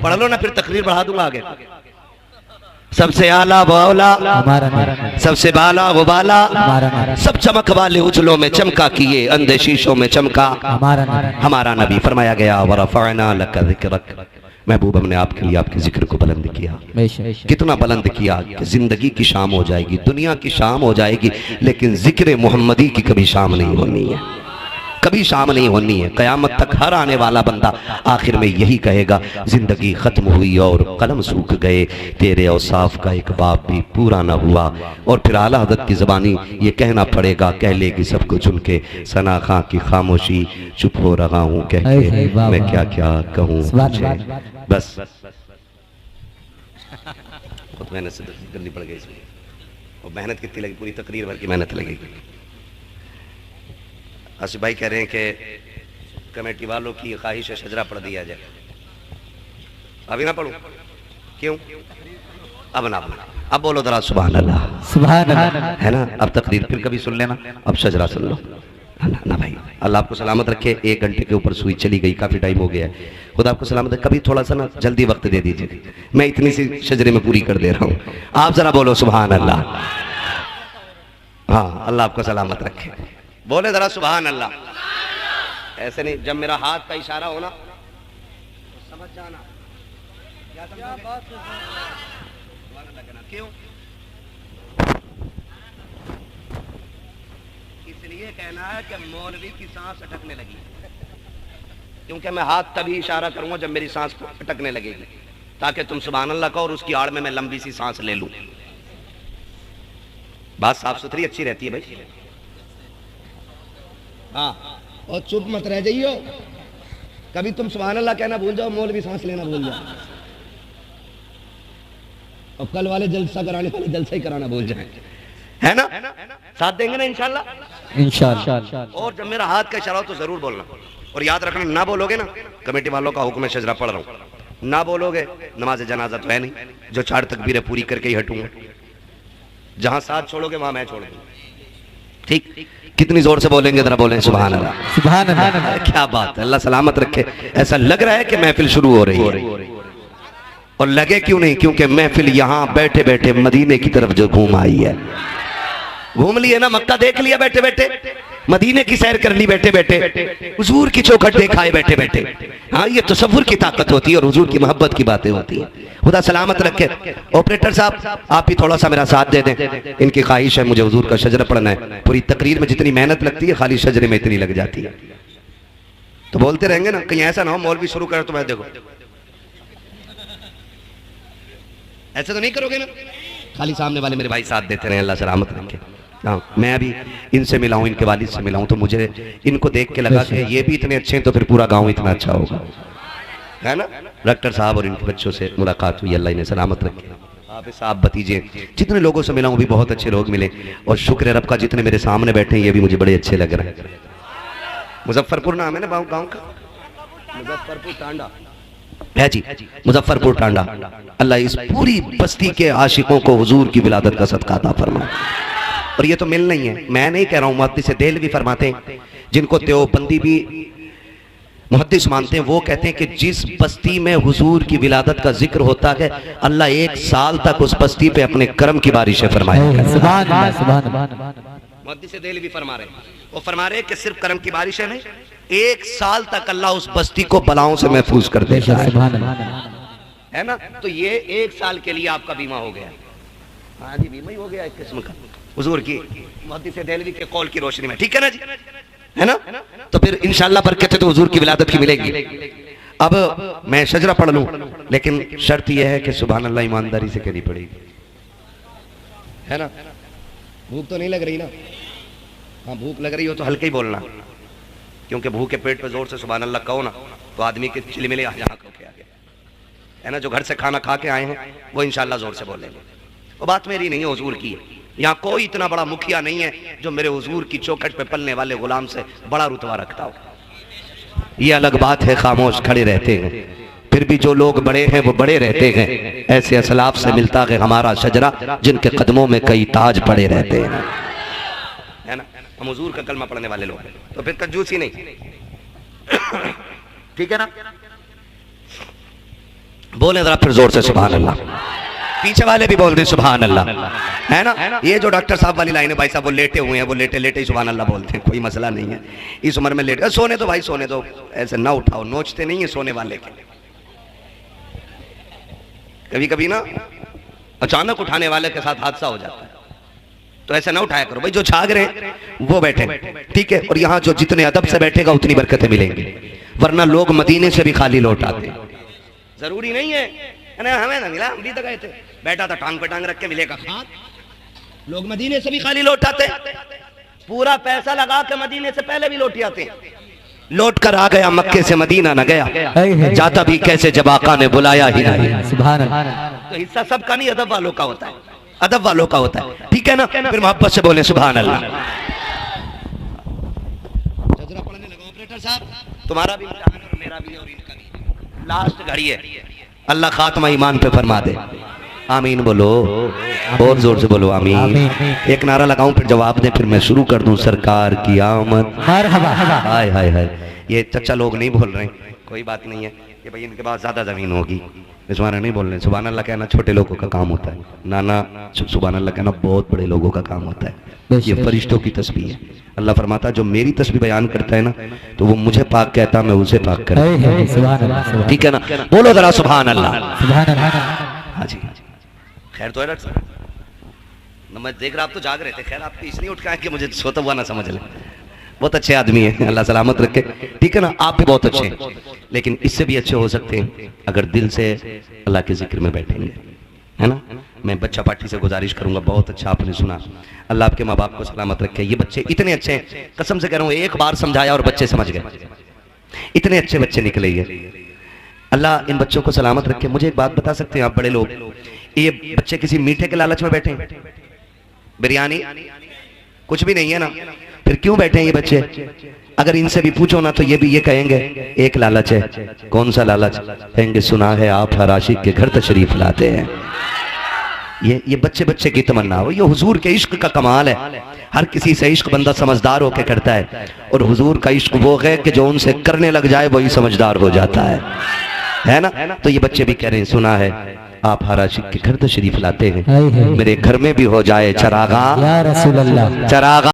पढ़ लो ना, फिर तकरीर बढ़ा दूंगा आगे। सबसे आला वो आला, सबसे बाला वो बाला, सब चमक वाले उजलों में चमका किए, अंधे शीशों में चमका हमारा नबी। फरमाया गया वरफ़अना लका ज़िक्रक, महबूब हमने आपके लिए आपके जिक्र को बुलंद किया, कितना बुलंद किया कि जिंदगी की शाम हो जाएगी, दुनिया की शाम हो जाएगी, लेकिन जिक्र मोहम्मदी की कभी शाम नहीं होनी है, कभी शाम नहीं होनी है। क़यामत तक हर आने वाला बंदा आखिर में यही कहेगा, जिंदगी खत्म हुई और कलम सूख गए, तेरे औसाफ का एक बाब भी पूरा ना हुआ। और फिर आला हज़रत की ज़बानी ये कहना पड़ेगा, कह लेगी सब कुछ उनके, सना खां की खामोशी, चुप हो रहा हूँ कह के मैं क्या क्या कहूँ मुझे। बस बहुत मेहनत से करनी पड़ गई इसमें, और मेहनत कितनी लगी, पूरी तकरीर भर की मेहनत लगेगी। आसिफ भाई कह रहे हैं कि कमेटी वालों की ख्वाहिश शजरा पढ़ दिया जाए। अभी ना पढ़ूं? क्यों? अब ना पढ़ो, अब बोलो जरा सुभान अल्लाह, सुभान अल्लाह, है ना। अब तकरीर फिर कभी सुन लेना, अब शजरा सुन लो ना भाई। अल्लाह आपको सलामत रखे। 1 घंटे के ऊपर सुई चली गई, काफ़ी टाइम हो गया है। खुदा आपको सलामत रखे। कभी थोड़ा सा ना जल्दी वक्त दे दीजिए, मैं इतनी सी शजरे में पूरी कर दे रहा हूँ। आप जरा बोलो सुभान अल्लाह। हाँ, अल्लाह आपको सलामत रखे। बोले जरा सुभान अल्लाह। ऐसे नहीं, जब मेरा हाथ का इशारा होना तो समझ जाना क्या बात है। क्यों? इसलिए कहना है कि मौलवी की सांस अटकने लगी, क्योंकि मैं हाथ तभी इशारा करूंगा जब मेरी सांस अटकने लगेगी, ताकि तुम सुभान अल्लाह कहो और उसकी आड़ में मैं लंबी सी सांस ले लूं। बात साफ सुथरी अच्छी रहती है भाई। हाँ, और चुप मत रह जाइयो, कभी तुम सुभान अल्लाह कहना भूल जाओ, मौलवी सांस लेना भूल जाओ, और कल वाले जलसा कराने वाले जलसा ही कराना भूल जाए, है ना। साथ देंगे ना इंशाल्लाह, इंशाल्लाह। और जब मेरा हाथ का इशारा हो तो जरूर बोलना, और याद रखना, ना बोलोगे ना, कमेटी वालों का हुक्म है, शजरा पढ़ रहा हूँ, ना बोलोगे नमाज जनाजा तो है नहीं, जो 4 तकबीरें पूरी करके ही हटूंगा। जहां साथ छोड़ोगे वहां मैं छोड़ दूंगा, ठीक? कितनी जोर से बोलेंगे जरा बोलें सुभान अल्लाह, सुभान अल्लाह। क्या बात है, अल्लाह सलामत रखे। ऐसा लग रहा है कि महफिल शुरू हो रही है, और लगे क्यों नहीं, क्योंकि महफिल यहाँ बैठे बैठे मदीने की तरफ जो घूम आई है। घूम लिए ना, मक्का देख लिया बैठे बैठे, मदीने की सैर कर ली बैठे बैठे, हुजूर की चौखट देखाए बैठे बैठे। हाँ, ये तसव्वुर की ताकत होती है और हुजूर की मोहब्बत की बातें होती है। खुदा सलामत रखे। ऑपरेटर साहब, आप भी थोड़ा सा मेरा साथ दे दें, इनकी ख्वाहिश है मुझे हुजूर का शजरा पढ़ना है। पूरी तकरीर में जितनी मेहनत लगती है, खाली शजरे में इतनी लग जाती है। तो बोलते रहेंगे ना, कहीं ऐसा ना हो मौलवी शुरू करे तो मैं देखो, ऐसा तो नहीं करोगे ना। खाली सामने वाले मेरे भाई साथ देते रहे, अल्लाह सलामत रखे। हाँ, मैं अभी इनसे मिला हूँ, इनके वालिद से मिला हूँ, तो मुझे इनको देख के लगा कि ये भी इतने अच्छे हैं तो फिर पूरा गांव इतना अच्छा होगा, है ना। डॉक्टर साहब और इनके बच्चों से मुलाकात हुई, अल्लाह इन्हें सलामत रखे। आप साहब भतीजे, जितने लोगों से मिला हूँ भी बहुत अच्छे लोग मिले, और शुक्र रब का जितने मेरे सामने बैठे हैं ये भी मुझे बड़े अच्छे लग रहे हैं। मुजफ्फरपुर नाम है ना गाँव का, मुजफ्फरपुर टांडा है जी, मुजफ्फरपुर टांडा। अल्लाह इस पूरी बस्ती के आशिकों को हुजूर की विलादत का सदका अता फरमाए। और ये तो मिल नहीं है, मैं नहीं कह रहा हूँ, मुहद्दिस देहलवी फरमाते हैं, जिनको देवबंदी भी मुहद्दिस मानते हैं, वो कहते हैं कि जिस बस्ती में हुजूर की विलादत का जिक्र होता है, अल्लाह 1 साल तक उस बस्ती पे अपने करम की बारिशें फरमाएगा। सुभान अल्लाह, सुभान अल्लाह। मुहद्दिस देहलवी फरमा रहे हैं, वो फरमा रहे हैं कि सिर्फ करम की बारिशें नहीं, 1 साल तक अल्लाह उस बस्ती को बलाओं से महफूज कर देता है ना। तो ये 1 साल के लिए आपका बीमा हो गया। हाँ जी, बीमा ही हो गया एक किस्म का, हुजूर की मुहद्दिस देहलवी के कौल की रोशनी में, ठीक है ना जी, है ना। तो फिर इंशाल्लाह बरकत तो हुजूर की विलादत की मिलेगी। अब मैं शजरा पढ़ लूं, लेकिन शर्त यह है कि सुभान अल्लाह ईमानदारी से कहनी पड़ेगी, है ना। भूख तो नहीं लग रही ना? हाँ, भूख लग रही हो तो हल्के ही बोलना, क्योंकि भूख के पेट पे जोर से सुभान अल्लाह कहो ना तो आदमी के चिलमिले यहाँ के आगे, है ना। जो घर से खाना खा के आए हैं वो इंशाल्लाह जोर से बोलेंगे। वो बात मेरी नहीं है, हुजूर की है। यहाँ कोई इतना बड़ा मुखिया नहीं है जो मेरे हुजूर की चौखट पे पलने वाले गुलाम से बड़ा रुतबा रखता हो। ये अलग बात है, खामोश खड़े रहते हैं, फिर भी जो लोग बड़े हैं वो बड़े रहते हैं। ऐसे असलाफ से मिलता है हमारा शजरा, जिनके कदमों में कई ताज पड़े रहते हैं, है ना। हम हुजूर का कलमा पढ़ने वाले लोग हैं, तो फिर कंजूसी नहीं, ठीक है ना। बोले जरा फिर जोर से सुभान अल्लाह, पीछे वाले भी बोल दे सुभान अल्लाह, है ना। ये जो डॉक्टर साहब वाली लाइन है, भाई साहब वो लेटे हुए हैं, वो लेटे लेटे ही सुभान अल्लाह बोलते हैं, कोई मसला नहीं है। इस उम्र में लेटे, सोने दो भाई, सोने दो, ऐसे ना उठाओ, नोचते नहीं है सोने वाले के, कभी कभी ना अचानक उठाने वाले के साथ हादसा हो जाता है, तो ऐसे ना उठाया करो भाई। जो छाग रहे वो बैठे, ठीक है, और यहाँ जो जितने अदब से बैठेगा उतनी बरकतें मिलेंगी, वरना लोग मदीने से भी खाली लौट आते। जरूरी नहीं है हमें ना मिला, हम भी तो गए थे, बैठा था टांग पे टांग रख के मिलेगा खाद। लोग मदीने से भी खाली लौट आते, पूरा पैसा लगा के मदीने से पहले भी लौट आते। लौट कर आ गया मक्के से मदीना न गया, जाता भी कैसे जब आका ने बुलाया ही नहीं। सुभान अल्लाह। तो हिस्सा सबका नहीं, अदब वालों का होता है, अदब वालों का होता है, ठीक है ना। फिर मोहब्बत से बोले सुभान अल्लाह। जरा पढ़ने लगा ऑपरेटर साहब, तुम्हारा भी इम्तिहान और मेरा भी और इनका भी लास्ट घड़ी है, अल्लाह खात्मा ईमान पे फरमा दे। आमीन बोलो, बहुत जोर से बोलो आमीन। एक नारा लगाऊं फिर जवाब दें, फिर मैं शुरू कर दूं। सरकार की आमद, हाय हाय हाय। ये चच्चा लोग नहीं बोल रहे, कोई बात नहीं है, ये भाई इनके पास ज्यादा जमीन होगी, तुम्हारा नहीं बोल रहे। सुभान अल्लाह कहना छोटे लोगों का काम होता है, नाना सुभान अल्लाह कहना बहुत बड़े लोगों का काम होता है। ये फरिश्तों की तस्बीह है। अल्लाह फरमाता जो मेरी तस्बीह बयान करता है ना, तो वो मुझे पाक कहता, मैं उसे पाक करता, ठीक है ना। बोलो जरा सुभान अल्लाह। हाँ जी, खैर तो है डॉक्टर साहब, मैं देख रहा आप तो जाग रहे थे, खैर आप इसलिए उठ के आए कि मुझे सोता हुआ ना समझ ले। बहुत अच्छे आदमी है, अल्लाह सलामत रखे, ठीक है ना। आप भी बहुत अच्छे हैं, लेकिन इससे भी अच्छे हो सकते हैं अगर दिल से अल्लाह के जिक्र में बैठेंगे, है ना। मैं बच्चा पार्टी से गुजारिश करूंगा, बहुत अच्छा आपने सुना, अल्लाह आपके माँ बाप को सलामत रखे। ये बच्चे इतने अच्छे हैं, कसम से कह रहा हूँ, एक बार समझाया और बच्चे समझ गए, इतने अच्छे बच्चे निकले ये। अल्लाह इन बच्चों को सलामत रखे। मुझे एक बात बता सकते हैं आप बड़े लोग, ये बच्चे किसी मीठे के लालच में बैठे हैं? बिरयानी कुछ भी नहीं है ना, फिर क्यों बैठे हैं ये बच्चे? अगर इनसे भी पूछो ना तो ये भी ये कहेंगे एक लालच है। कौन सा लालच? कहेंगे सुना है आप हर आशिक के घर तशरीफ लाते हैं। ये बच्चे बच्चे की तमन्ना हो, ये हुजूर के इश्क का कमाल है। हर किसी से इश्क बंदा समझदार होकर करता है, और हुजूर का इश्क वो है कि जो उनसे करने लग जाए वही समझदार हो जाता है ना। तो ये बच्चे भी कह रहे हैं सुना है आप हर आशिक के घर तशरीफ लाते हैं, मेरे घर में भी हो जाए चरागा, या रसूल अल्लाह, चरागा।